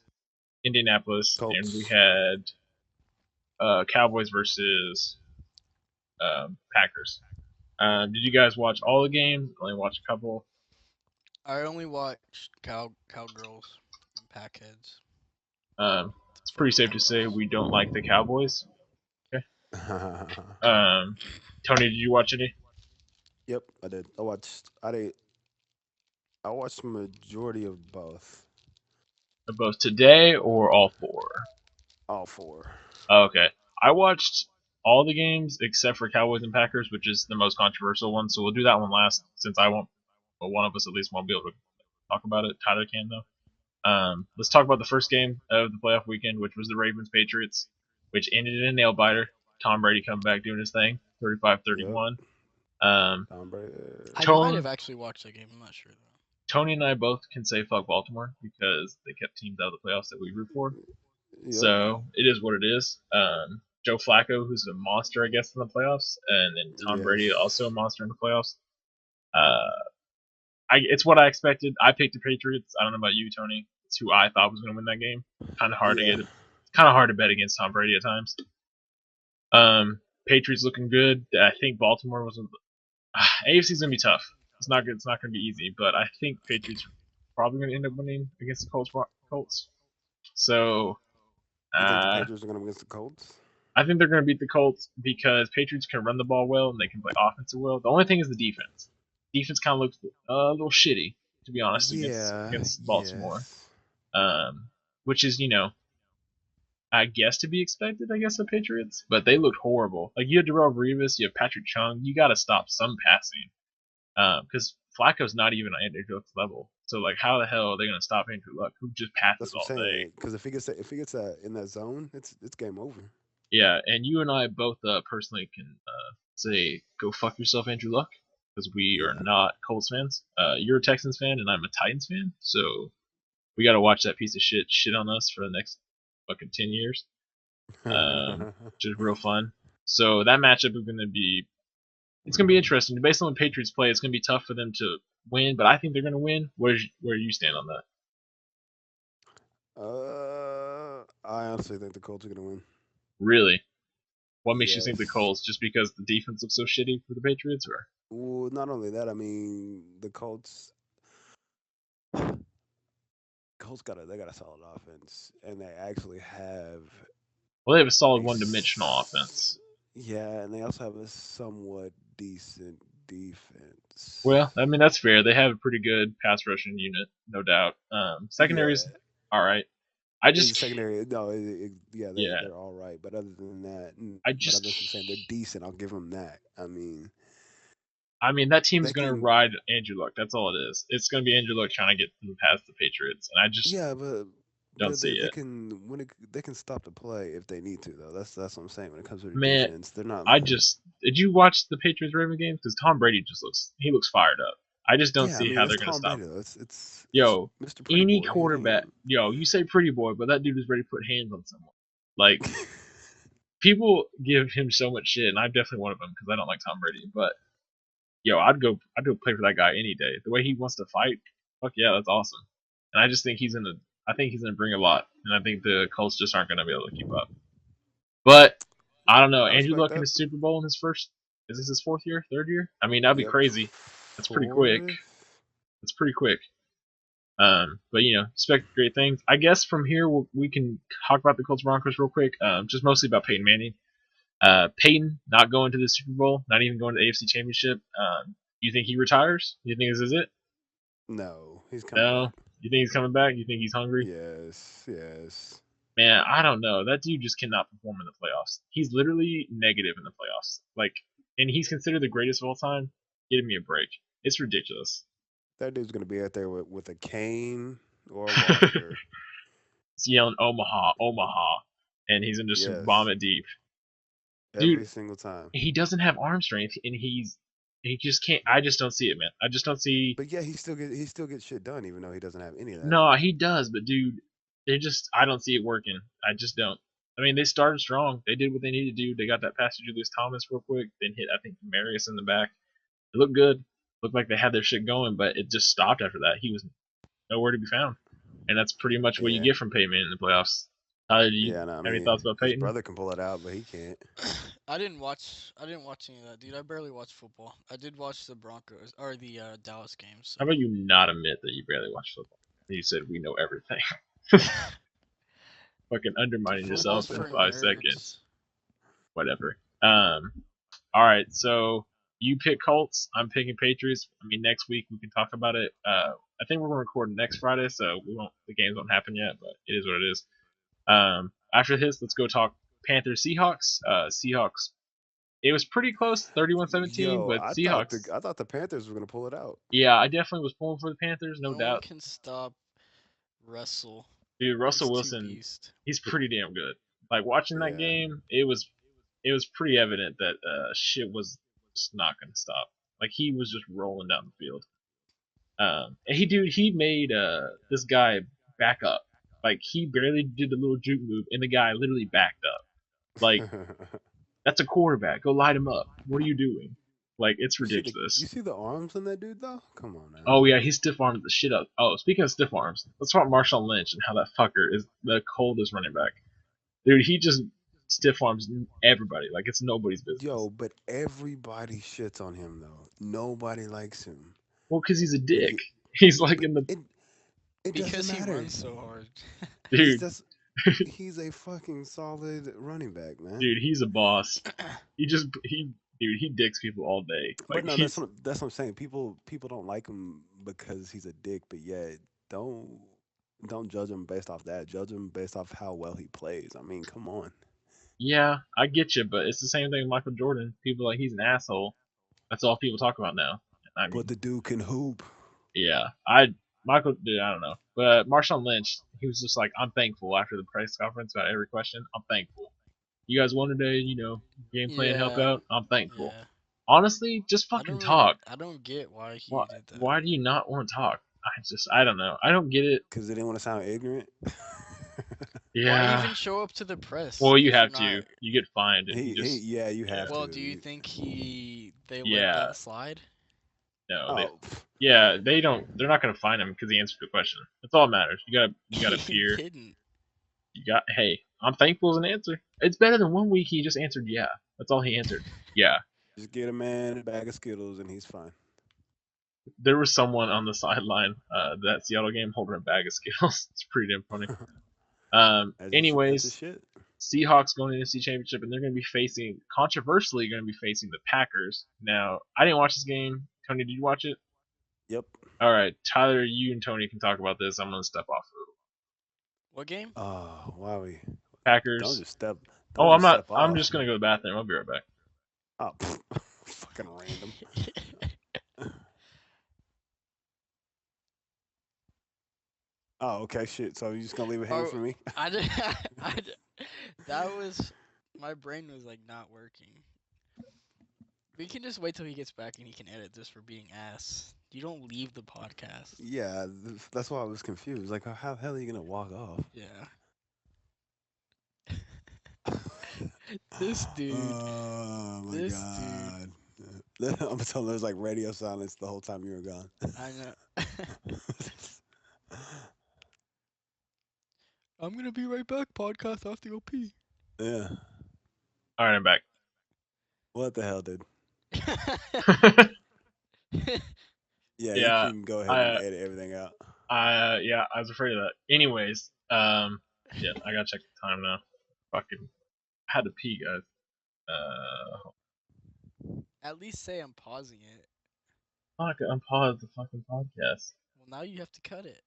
Indianapolis, and we Colts. had Cowboys versus Packers. Did you guys watch all the games? Only watch a couple. I only watched cowgirls and packheads. It's Fuck pretty safe to say cowgirls. we don't like the Cowboys. Okay. Tony, did you watch any? Yep, I did. I watched the majority of both. Both today or all four? All four. Oh, okay. I watched all the games except for Cowboys and Packers, which is the most controversial one. So we'll do that one last, since I won't. Well, one of us at least won't be able to talk about it. Tyler can though. Let's talk about the first game of the playoff weekend, which was the Ravens Patriots, which ended in a nail biter. Tom Brady coming back doing his thing, Yep. 35-31. Um, Tom Brady. I might have Tone, actually watched that game. I'm not sure though. Tony and I both can say fuck Baltimore because they kept teams out of the playoffs that we root for. Yep. So it is what it is. Joe Flacco, who's a monster, I guess, in the playoffs, and then Tom Brady, also a Yes. monster in the playoffs. Uh, it's what I expected. I picked the Patriots. I don't know about you, Tony. It's who I thought was going to win that game. Kind of hard to Yeah. get. It's kind of hard to bet against Tom Brady at times. Patriots looking good. I think Baltimore was. AFC's gonna be tough. It's not good. It's not gonna be easy. But I think Patriots are probably gonna end up winning against the Colts. So You think the uh, Patriots are going to win against the Colts? I think they're gonna beat the Colts because Patriots can run the ball well and they can play offensive well. The only thing is the defense. Defense kind of looks a little shitty, to be honest, Yeah. against Baltimore. Yes. Which is I guess to be expected, I guess, of Patriots, but they looked horrible. Like, you have Darrell Revis, you have Patrick Chung, you got to stop some passing. Because Flacco's not even on Andrew Luck's level. So, like, how the hell are they going to stop Andrew Luck, who just passes That's what all I'm day? saying. Because if he gets in that zone, it's game over. Yeah, and you and I both personally can say, go fuck yourself, Andrew Luck, because we are Yeah. not Colts fans. You're a Texans fan, and I'm a Titans fan, so we got to watch that piece of shit on us for the next fucking 10 years. Which is real fun. So that matchup is going to be interesting. Based on the Patriots play, it's going to be tough for them to win, but I think they're going to win. Where do you stand on that? I honestly think the Colts are going to win. Really? What makes you think the Yes. Colts? Just because the defense looks so shitty for the Patriots, or? Well, not only that, I mean the Colts. Colts they got a solid offense, and they actually have Well, they have a solid a one-dimensional offense. yeah, and they also have a somewhat decent defense. Well, I mean that's fair. They have a pretty good pass rushing unit, no doubt. Secondary's Yeah, all right. I in just the secondary, no, yeah, yeah. they're all right. But other than that, I but just other than saying they're decent, I'll give them that. I mean, that team's They going to can, ride Andrew Luck. That's all it is. It's going to be Andrew Luck trying to get them past the Patriots, and I just yeah, but don't see they it. can they can stop the play if they need to though. That's what I'm saying. When it comes to the Man, defense, they're not. did you watch the Patriots Ravens game? Because Tom Brady just looks fired up. I just don't Yeah, I see mean how it's they're going to Tom stop Brady him. though. It's Yo, Mr. Pretty any Boy. quarterback, you say pretty boy, but that dude is ready to put hands on someone. Like, people give him so much shit, and I'm definitely one of them because I don't like Tom Brady. But yo, I'd go play for that guy any day. The way he wants to fight, fuck yeah, that's awesome. And I just think I think he's gonna bring a lot, and I think the Colts just aren't gonna be able to keep up. But I don't know. I Andrew respect Luck in that. a Super Bowl in his first. Is this his fourth year, third year? I mean, that'd be Yep. crazy. That's pretty quick. Fourth. That's pretty quick. But you know, expect great things. I guess from here we can talk about the Colts Broncos real quick. Just mostly about Peyton Manning. Peyton not going to the Super Bowl, not even going to the AFC Championship. You think he retires? You think this is it? No, he's coming No. back. You think he's coming back? You think he's hungry? Yes, yes. Man, I don't know. That dude just cannot perform in the playoffs. He's literally negative in the playoffs. Like, and he's considered the greatest of all time. Give me a break. It's ridiculous. That dude's gonna be out there with a cane or a walker. He's yelling Omaha, Omaha, and he's gonna just bomb Yes, it deep. every Dude, single time. he doesn't have arm strength, and he just can't. I just don't see it, man. I just don't see. But yeah, he still gets shit done, even though he doesn't have any of that. No, he does, but dude, I don't see it working. I just don't. I mean, they started strong. They did what they needed to do. They got that pass to Julius Thomas real quick, then hit I think Marius in the back. It looked good. Looked like they had their shit going, but it just stopped after that. He was nowhere to be found, and that's pretty much what you Yeah, get from Peyton in the playoffs. Tyler, do you yeah. No, I have any mean, thoughts about his Peyton? brother can pull it out, but he can't. I didn't watch any of that, dude. I barely watch football. I did watch the Broncos or the Dallas games. How about you not admit that you barely watch football? You said we know everything. Fucking undermining Football's yourself in for 5 seconds. nerds. Whatever. All right. So you pick Colts. I'm picking Patriots. I mean, next week we can talk about it. I think we're gonna record next Friday, so we won't. The games won't happen yet, but it is what it is. After this, let's go talk Panthers Seahawks. Seahawks. It was pretty close, 31-17, Yo, but Seahawks. I thought the Panthers were gonna pull it out. Yeah, I definitely was pulling for the Panthers, no No one doubt. can stop Russell. Dude, Russell He's too Wilson, beast. he's pretty damn good. Like watching that Yeah. game, it was pretty evident that shit was just not gonna stop. Like he was just rolling down the field. And he made this guy back up. Like he barely did the little juke move, and the guy literally backed up. Like that's a quarterback. Go light him up. What are you doing? Like it's You ridiculous. see the arms on that dude though? Come on, man. Oh yeah, he stiff armed the shit up. Oh, speaking of stiff arms, let's talk Marshawn Lynch and how that fucker is the coldest running back. Dude, he just stiff arms everybody like it's nobody's business. Yo, but everybody shits on him though. Nobody likes him. Well, because he's a But dick. he, He's like but in the it Because doesn't he matter. runs so hard. He's dude, just he's a fucking solid running back, man. dude. He's a boss. He dicks people all day. Like But no, he's that's what I'm saying. People don't like him because he's a dick, but yeah, don't don't judge him based off that. Judge him based off how well he plays. I mean, come on. yeah, I get you, but it's the same thing with Michael Jordan. People are like he's an asshole. That's all people talk about now. I But mean, the dude can hoop. yeah, dude, I don't know, but Marshawn Lynch, he was just like, I'm thankful after the press conference about every question. I'm thankful. You guys won today, game plan help Yeah. out. I'm thankful. Yeah. Honestly, just fucking talk. I don't get why he Why, did that. why do you not want to talk? I don't know. I don't get it. Because they didn't want to sound ignorant. Why Yeah. even show up to the press? Well, you if you're have to. not- You get fined, and he, you just yeah, you yeah. have Well, to. do you think they let Yeah. that slide? No. They, Oh, pff, yeah, they don't. They're not gonna fine him because he answered the question. That's all that matters. You got to He peer. didn't. Hey, I'm thankful as an answer. It's better than 1 week he just answered yeah. That's all he answered. Yeah. just get a man a bag of Skittles and he's fine. There was someone on the sideline that Seattle game holding a bag of Skittles. It's pretty damn funny. That's Anyways, his shit. Seahawks going to the NFC Championship, and they're going to be controversially going to be facing the Packers. Now, I didn't watch this game. Tony, did you watch it? Yep. All right, Tyler, you and Tony can talk about this. I'm going to step off. What game? Oh, wowie. Packers. Don't just step. Oh, Don't I'm just not. step I'm off. just going to go to the bathroom. I'll be right back. Oh, fucking random. Oh, okay, shit. So you just gonna leave it hanging Oh, for me? I did. That was my brain was like not working. We can just wait till he gets back and he can edit this for being ass. You don't leave the podcast. Yeah, that's why I was confused. Like, how the hell are you gonna walk off? Yeah. This dude. Oh my This god. I'm telling there's like radio silence the whole time you were gone. I know. I'm gonna be right back. Podcast. I have to go pee. Yeah. All right, I'm back. What the hell, dude? Yeah, you Yeah, can go ahead and I, edit everything out. yeah, I was afraid of that. Anyways, shit, I gotta check the time now. Fucking had to pee, guys. At least say I'm pausing it. Fuck, unpause the fucking podcast. Well, now you have to cut it.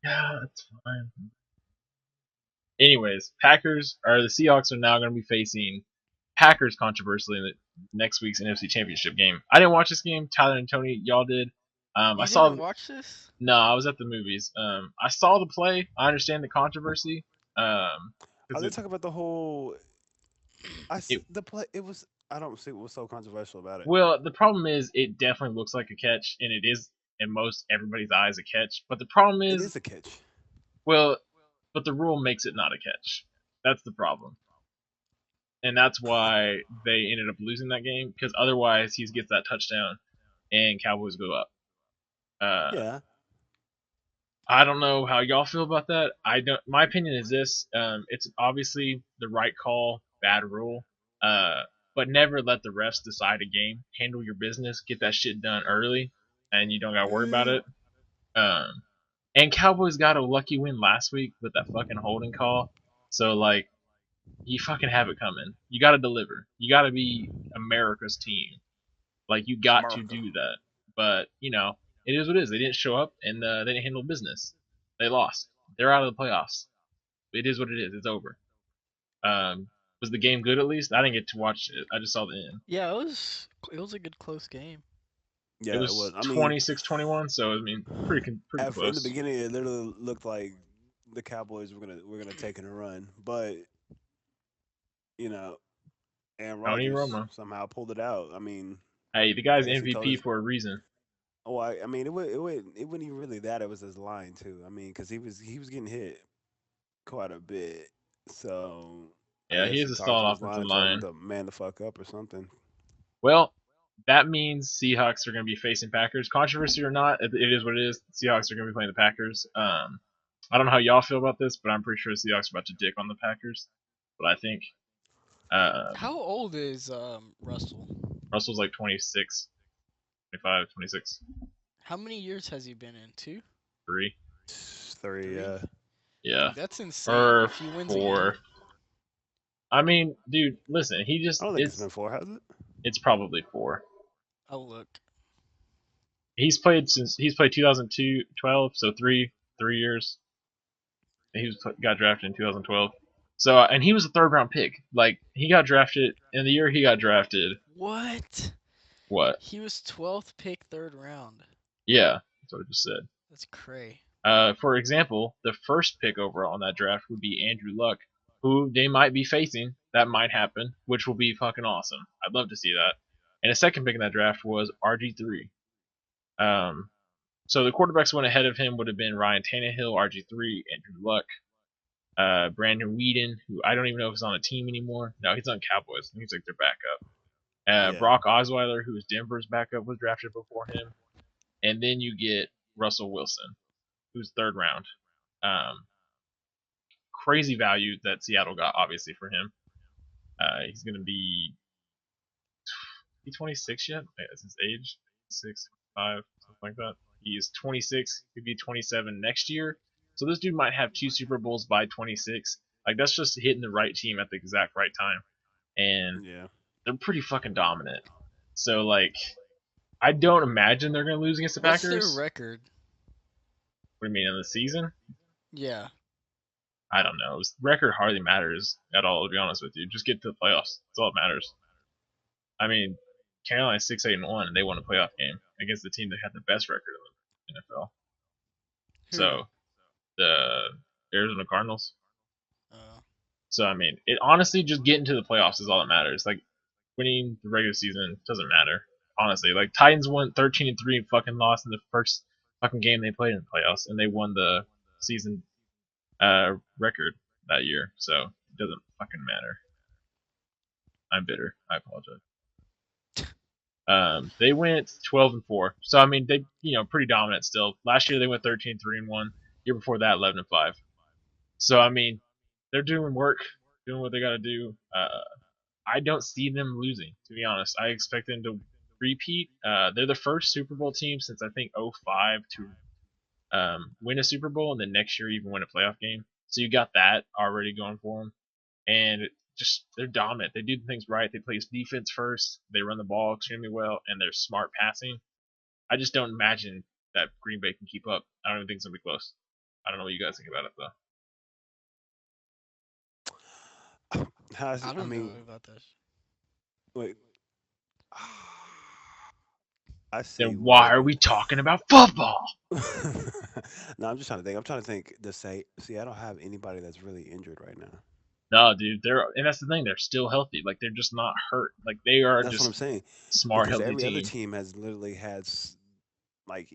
Yeah, it's fine. Anyways, the Seahawks are now going to be facing Packers controversially in the next week's NFC Championship game. I didn't watch this game. Tyler and Tony, y'all did. I You saw. didn't watch this? No, I was at the movies. I saw the play. I understand the controversy. Are Because they talking about the whole? it The play. It was. I don't see what was so controversial about it. well, the problem is it definitely looks like a catch, and it is in most everybody's eyes a catch. But the problem It is, is a catch. well, but the rule makes it not a catch. That's the problem. And that's why they ended up losing that game because otherwise he gets that touchdown and Cowboys go up. Yeah. I don't know how y'all feel about that. I don't. My opinion is this: it's obviously the right call, bad rule, but never let the refs decide a game. Handle your business, get that shit done early, and you don't gotta worry about it. Um, and Cowboys got a lucky win last week with that fucking holding call. So like, you fucking have it coming. You got to deliver. You got to be America's team. Like you got to America. do that. But it is what it is. They didn't show up and they didn't handle business. They lost. They're out of the playoffs. It is what it is. It's over. Um, was the game good at least? I didn't get to watch it. I just saw the end. Yeah, it was a good close game. It Yeah, it was. was I mean, 26-21, so I mean, pretty in the close. beginning, it literally looked like the Cowboys were gonna take it and run, but you know, Aaron Tony Rodgers Romo. somehow pulled it out. I mean, Hey, the I guy's guess he told MVP us. for a reason. Oh, I mean, it wasn't even really that. It was his line too. I mean, because he was getting hit quite a bit. So I Yeah, guess he he has a talked to solid his line offensive and told him line. to man the fuck up or something. Well, that means Seahawks are going to be facing Packers. Controversy or not, it is what it is. Seahawks are going to be playing the Packers. I don't know how y'all feel about this, but I'm pretty sure the Seahawks are about to dick on the Packers. But I think um, How old is Russell? Russell's like 26, 25, 26, How many years has he been in? 2? 3. Three. 3? Yeah. Dude, that's insane. Or If he wins again, 4. I mean, dude, listen, he I just, don't think it's been four, has it? it's probably 4. I'll look. He's played 2002, 12, so 3 years. Got drafted in 2012. So and he was a third round pick. Like he got drafted in the year he got drafted. What? What? He was 12th pick, 3rd round. Yeah, that's what I just said. That's cray. For example, the first pick overall in that draft would be Andrew Luck, who they might be facing. That might happen, which will be fucking awesome. I'd love to see that. And the second pick in that draft was RG3. Um, so the quarterbacks went ahead of him would have been Ryan Tannehill, RG3, Andrew Luck, Brandon Whedon, who I don't even know if he's on the team anymore. No, he's on Cowboys. I think he's like their backup. Yeah. Brock Osweiler, who was Denver's backup, was drafted before him. And then you get Russell Wilson, who's third round. Um, Crazy value that Seattle got, obviously, for him. He's going to be 26 yet? Is his age? 6, 5, something like that. He is 26. He'd be 27 next year. So this dude might have 2 Super Bowls by 26. Like, that's just hitting the right team at the exact right time. And Yeah. they're pretty fucking dominant. So, like, I don't imagine they're going to lose against the What's their Packers. record? What do you mean, in the season? Yeah. I don't know. Record hardly matters at all, to be honest with you. Just get to the playoffs. That's all that matters. I mean, Carolina's 6-8-1, and they won a playoff game against the team that had the best record in the NFL. Who? So, the Arizona Cardinals. Uh, So, I mean, it honestly, just getting to the playoffs is all that matters. Like, winning the regular season doesn't matter. Honestly, like Titans won 13-3 and fucking lost in the first fucking game they played in the playoffs, and they won the season record that year. So it doesn't fucking matter. I'm bitter. I apologize. They went 12-4. So I mean, they pretty dominant still. Last year they went 13-3-1. Year before that 11-5. So I mean, they're doing work, doing what they got to do. I don't see them losing, to be honest. I expect them to repeat. They're the first Super Bowl team since I think '05 to win a Super Bowl, and then next year even win a playoff game. So you got that already going for them, and just they're dominant. They do things right. They play defense first. They run the ball extremely well, and they're smart passing. I just don't imagine that Green Bay can keep up. I don't even think it's gonna be close. I don't know what you guys think about it though. I don't mean, know about this. wait. I say Then why are we talking about football? No, I'm just trying to think. I'm trying to think. I don't have anybody that's really injured right now. No, dude, and that's the thing. They're still healthy. Like they're just not hurt. Like they are That's what I'm just saying. smart, Because healthy every other team. team has literally had like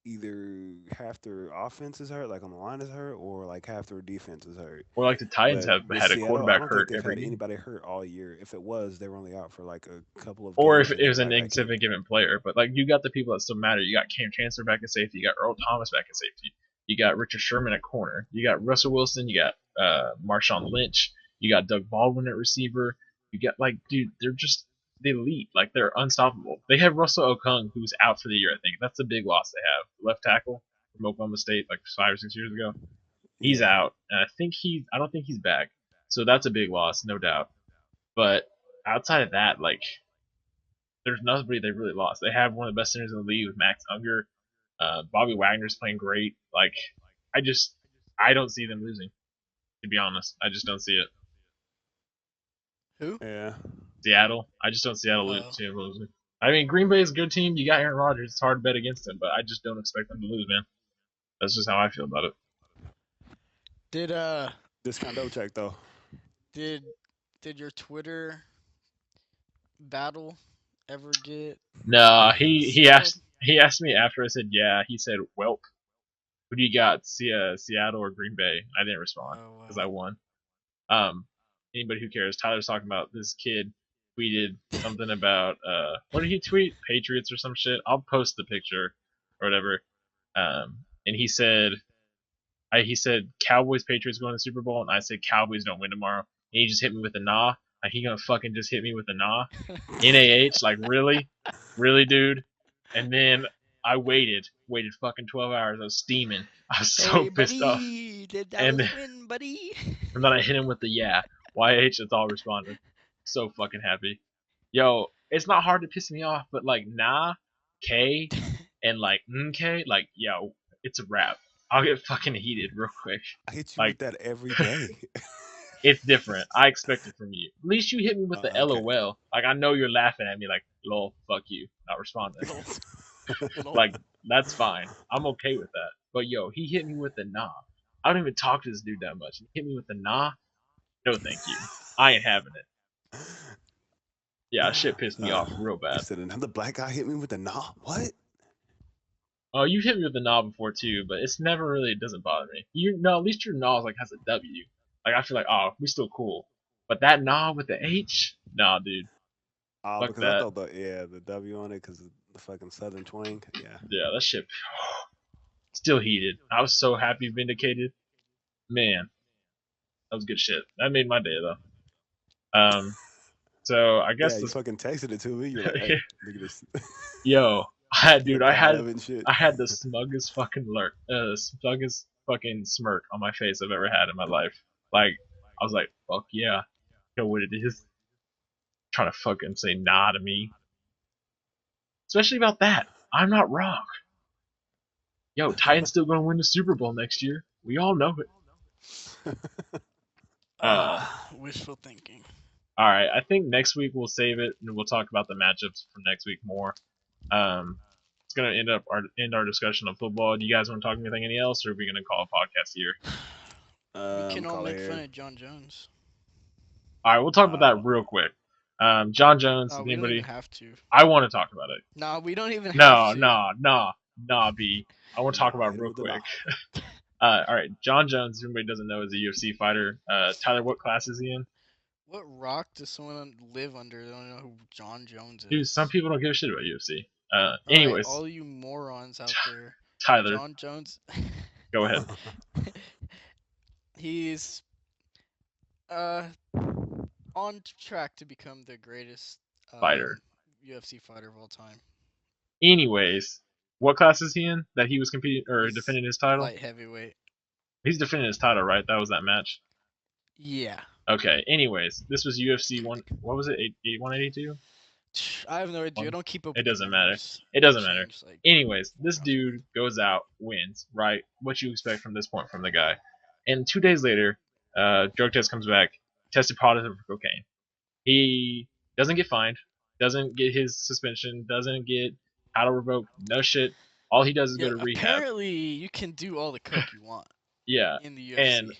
either half their offense is hurt, like on the line is hurt, or like half their defense is hurt. Or like the Titans But have with had a Seattle, I quarterback don't think hurt they've every had game. anybody hurt all year. If it was, they were only out for like a couple of Or if games, and it they're was an right back in. insignificant player. But like you got the people that still matter. You got Cam Chancellor back at safety. You got Earl Thomas back at safety. You got Richard Sherman at corner. You got Russell Wilson. You got Marshawn Lynch. You got Doug Baldwin at receiver. You got dude, they're just the elite. Like they're unstoppable. They have Russell Okung, who's out for the year. I think that's the big loss they have. Left tackle from Oklahoma State, like 5 or 6 years ago. He's Yeah. out, and I don't think he's back. So that's a big loss, no doubt. But outside of that, like there's nobody they really lost. They have one of the best centers in the league with Max Unger. Bobby Wagner's playing great. Like I don't see them losing. To be honest, I just don't see it. Who? Yeah. Seattle, I just don't see Seattle Oh. losing. I mean, Green Bay is a good team. You got Aaron Rodgers. It's hard to bet against him, but I just don't expect them to lose, man. That's just how I feel about it. Did Discount double check though. did your Twitter battle ever get No, he settled? asked me after I said yeah. He said, "Welp, who do you got? Seattle or Green Bay?" I didn't respond Oh because wow. I won. Um, anybody who cares? Tyler's talking about this kid tweeted something about what did he tweet? Patriots or some shit. I'll post the picture or whatever. And he said Cowboys Patriots going to the Super Bowl, and I said Cowboys don't win tomorrow. And he just hit me with a nah. Like he gonna fucking just hit me with a nah. NAH, like really, dude. And then I waited fucking 12 hours. I was steaming. I was so Hey pissed off. buddy, did And Dallas win, buddy? and then I hit him with the yeah. YH, that's all responded. So fucking happy. Yo, it's not hard to piss me off, but like nah, K, and like K, like yo, it's a wrap. I'll get fucking heated real quick. I hit you Like with that every day. it's different. I expect it from you. At least you hit me with the Okay. LOL. Like I know you're laughing at me like lol, fuck you, not responding. Like that's fine. I'm okay with that. But yo, he hit me with the nah. I don't even talk to this dude that much. He hit me with the nah. No, thank you. I ain't having it. Yeah, shit pissed me off real He bad. said another black guy hit me with a knob. What? Oh, you hit me with the nah before too, but it's never really. It doesn't bother me. You know, at least your nah like has a W. Like I feel like, oh, we still cool. But that nah with the H, nah, dude. Oh, Fuck because I that. thought the W on it because of the fucking southern twang. Yeah. Yeah, that shit still heated. I was so happy vindicated. Man, that was good shit. That made my day though. So I guess Yeah, you this. fucking texted it to me. You're like, hey, look at this. Yo, The dude, bad Evan shit. I had the smuggest fucking smuggest fucking smirk on my face I've ever had in my life. Like, I was like, fuck yeah, know what it is. Trying to fucking say nah to me, especially about that. I'm not wrong. Yo, Titans still gonna win the Super Bowl next year. We all know it. Wishful thinking. All right, I think next week we'll save it and we'll talk about the matchups for next week more. It's gonna end our discussion of football. Do you guys want to talk anything else, or are we gonna call a podcast here? We can all Call it make here. fun of John Jones. All right, we'll talk about that real quick. John Jones. Oh, we don't Anybody? even have to. I want to talk about it. No, we don't even No, have to. nah, B. I want to talk about it Hit him real with the quick. knob. All right, John Jones. Everybody doesn't know is a UFC fighter. Tyler, what class is he in? What rock does someone live under? They don't know who John Jones Dude, is. some people don't give a shit about UFC. All right, Anyways, all you morons out there. Tyler, John Jones. go ahead. He's uh on track to become the greatest Fighter. UFC fighter of all time. Anyways, what class is he in that he was competing or He's defending his title? light heavyweight. He's defending his title, right? That was that match. Yeah. Okay. Anyways, this was UFC one. What was it? 182. I have no idea. I don't keep up It with the doesn't matter. numbers. It They doesn't matter. change like Anyways, 4 this rounds a month. dude goes out, wins, right? What you expect from this point from the guy. And 2 days later, drug test comes back, tested positive for cocaine. He doesn't get fined, doesn't get his suspension, doesn't get title revoked, no shit. All he does is go Yeah, to rehab. apparently you can do all the coke you want Yeah. in the And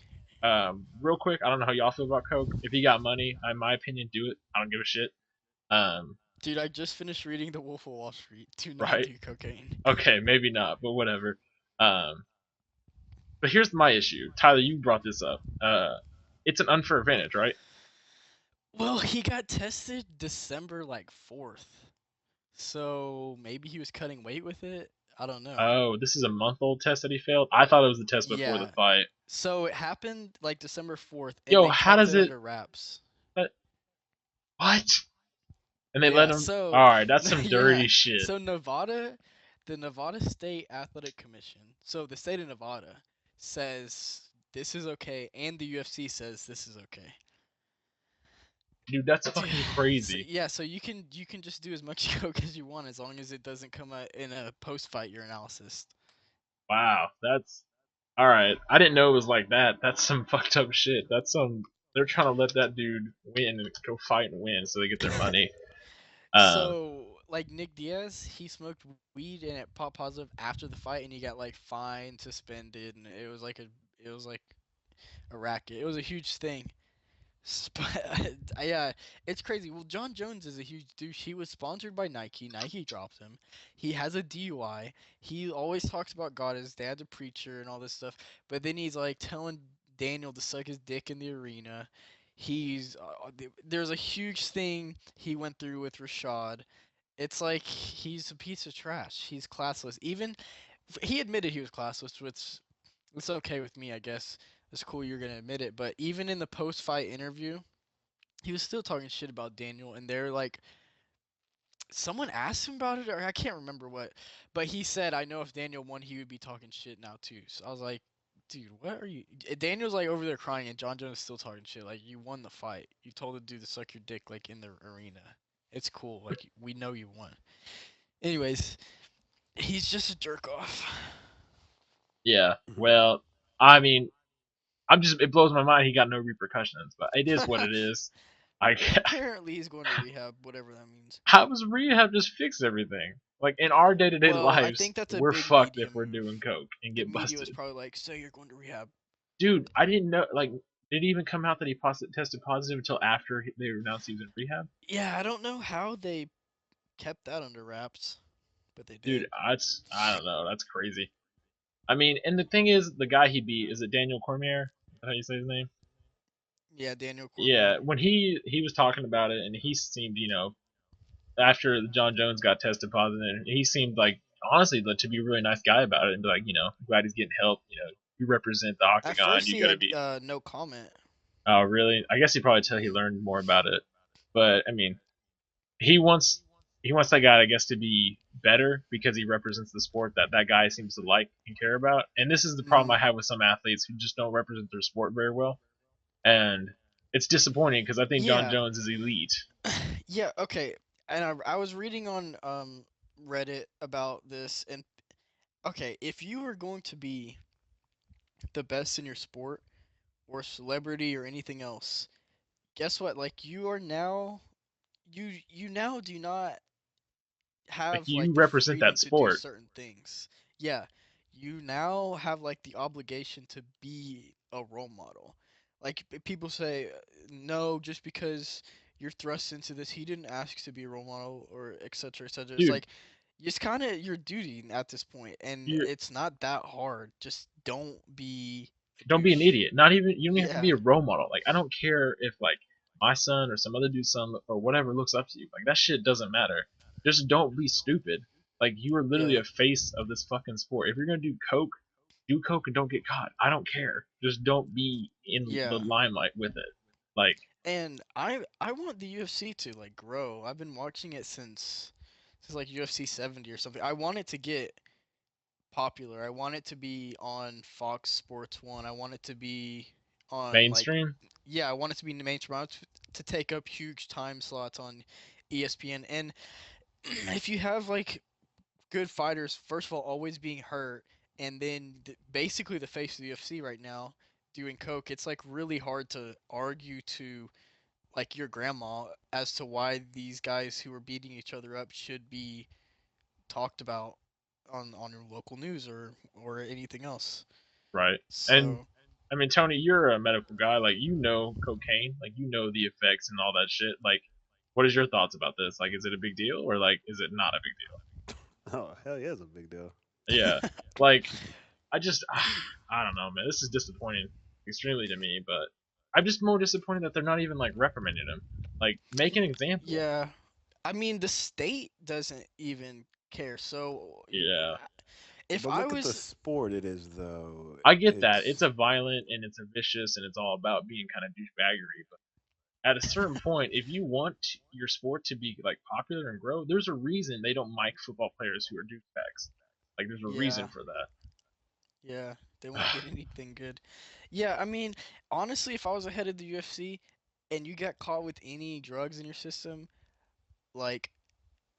UFC. real quick, I don't know how y'all feel about coke. If you got money, in my opinion, do it. I don't give a shit. Dude, I just finished reading The Wolf of Wall Street. Do not Right? do cocaine. Okay, maybe not, but whatever. Um, but here's my issue. Tyler, you brought this up. It's an unfair advantage, right? Well, he got tested December like 4th. So maybe he was cutting weight with it. I don't know. Oh, this is a month-old test that he failed. I thought it was the test before the Yeah. fight. So it happened like December 4th, and Yo, they how kept does it it? under wraps. What? And they let Yeah, him. so All right, that's some dirty yeah. shit. So Nevada, the Nevada State Athletic Commission, so the state of Nevada says this is okay, and the UFC says this is okay. Dude, that's Dude, fucking so, crazy. yeah, so you can just do as much coke as you want as long as it doesn't come out in a post-fight urinalysis. Wow, that's all right. I didn't know it was like that. That's some fucked up shit. That's some. They're trying to let that dude win and go fight and win so they get their money. Um, So, like Nick Diaz, he smoked weed and it popped positive after the fight, and he got like fined, suspended, and it was like a racket. It was a huge thing. But yeah, it's crazy. Well, John Jones is a huge douche. He was sponsored by Nike. Nike dropped him. He has a DUI. He always talks about God. His dad's a preacher and all this stuff. But then he's like telling Daniel to suck his dick in the arena. There's a huge thing he went through with Rashad. It's like he's a piece of trash. He's classless. Even he admitted he was classless, which it's okay with me, I guess. It's cool you're gonna admit it. But even in the post-fight interview, he was still talking shit about Daniel, and they're like, someone asked him about it, or I can't remember what, but he said, "I know if Daniel won, he would be talking shit now too." So I was like, dude, what are you? Daniel's like over there crying, and John Jones is still talking shit. Like, you won the fight. You told the dude to suck your dick like in the arena. It's cool. Like, we know you won. Anyways, he's just a jerk off. yeah. Well, I mean, it blows my mind he got no repercussions, but it is what it is. I Apparently, he's going to rehab, whatever that means. how does rehab just fix everything? Like in our day-to-day Well, I lives, think that's a we're big fucked media if we're move. doing coke and The get media was busted. probably like, "So you're going to rehab." Dude, I didn't know. Like, did it even come out that he tested positive until after they announced he was in rehab? Yeah, I don't know how they kept that under wraps, but they Dude, did. I don't know. That's crazy. I mean, and the thing is, the guy he beat is it Daniel Cormier? Is that how you say his name? Yeah, Daniel Cormier. Yeah, when he was talking about it, and he seemed, after John Jones got tested positive, he seemed like honestly to be a really nice guy about it, and be like, glad he's getting help. You represent the At octagon. first, You he got to had be. no comment. Oh, really? I guess he probably tell he Mhm. learned more about it, but I mean, he wants he wants that guy, I guess, to be better because he represents the sport that guy seems to like and care about. And this is the problem I Mhm. have with some athletes who just don't represent their sport very well, and it's disappointing because I think John Yeah. Jones is elite. Yeah. Okay. And I was reading on Reddit about this, and okay, if you are going to be the best in your sport or celebrity or anything else, guess what? Like, you now do not Like have you like the represent that freedom to do sport. certain things. Yeah, you now have like the obligation to be a role model. Like, people say, no, just because you're thrust into this, he didn't ask to be a role model, or etc. etc. It's Dude, like it's kind of your duty at this point, and you it's not that hard. Just don't be a don't be an douche. idiot. Not even you don't even have to be Yeah. a role model. Like I don't care if like my son or some other dude's son or whatever looks up to you. Like that shit doesn't matter. Just don't be stupid. Like you are literally Yeah. a face of this fucking sport. If you're gonna do coke and don't get caught. I don't care. Just don't be in the Yeah. limelight with it. Like And I want the UFC to like grow. I've been watching it since like UFC 70 or something. I want it to get popular. I want it to be on Fox Sports 1. I want it to be on like mainstream, yeah, I want it to be in the mainstream. I want it to take up huge time slots on ESPN. And if you have like good fighters, first of all, always being hurt, and then basically the face of the UFC right now doing coke, it's like really hard to argue to like your grandma as to why these guys who are beating each other up should be talked about on your local news or anything else. right? And So I mean, Tony, you're a medical guy. Like you know cocaine. Like you know the effects and all that shit. Like, what is your thoughts about this? Like, is it a big deal or like is it not a big Oh hell yeah, it's a big deal. deal? Yeah. Like I just I don't know, man. This is disappointing extremely to me. But I'm just more disappointed that they're not even like reprimanding him. Like make an example. yeah, I mean the state doesn't even care. So Yeah. if But I look at the was sport it is though. I get that. It's It's a violent and it's a vicious and it's all about being kind of douchebaggery. But at a certain point, if you want your sport to be like popular and grow, there's a reason they don't mic football players who are douchebags. Like there's a reason yeah, for that. yeah, they won't get anything good. Yeah, I mean honestly, if I was ahead of the UFC and you got caught with any drugs in your system, like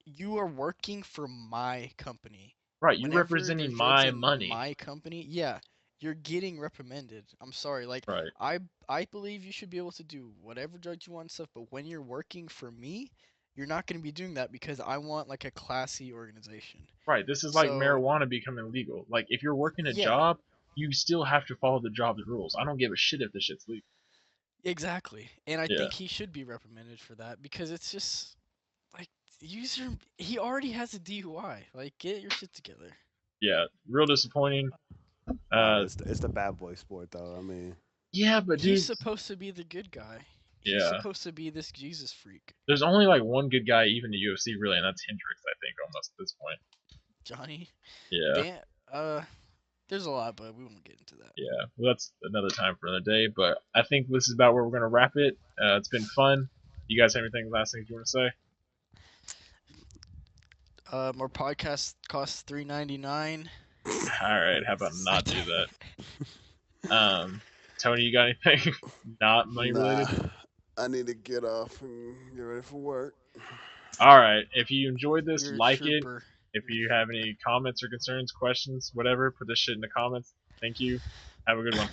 you are working for my company. Right, you Whenever representing there's drugs my in money. my company, yeah, you're getting reprimanded. I'm sorry. Like Right. I I believe you should be able to do whatever drugs you want and stuff, but when you're working for me, you're not going to be doing that because I want like a classy organization. Right. This is like So, marijuana becoming legal. Like if you're working a yeah, job, you still have to follow the job's rules. I don't give a shit if the shit's legal. exactly. And I Yeah. think he should be reprimanded for that because it's just like user he already has a DUI. Like get your shit together. Yeah. Real disappointing. but Uh it's the bad boy sport though. I mean, yeah, but He's dude, supposed to be the good guy. He's yeah. supposed to be this Jesus freak. There's only like one good guy even in the UFC really, and that's Hendricks, I think, almost at this point. Johnny. Yeah. Dan there's a lot, but we won't get into that. Yeah, well, that's another time for another day. But I think this is about where we're gonna wrap it. It's been fun. You guys have anything last things you want to say? Our podcast costs $3.99. All right, how about I not do that? Tony, you got anything not money nah. related? I need to get off and get ready for work. All right, if you enjoyed this, You're a like it. trooper. If you have any comments or concerns, questions, whatever, put this shit in the comments. Thank you. Have a good one.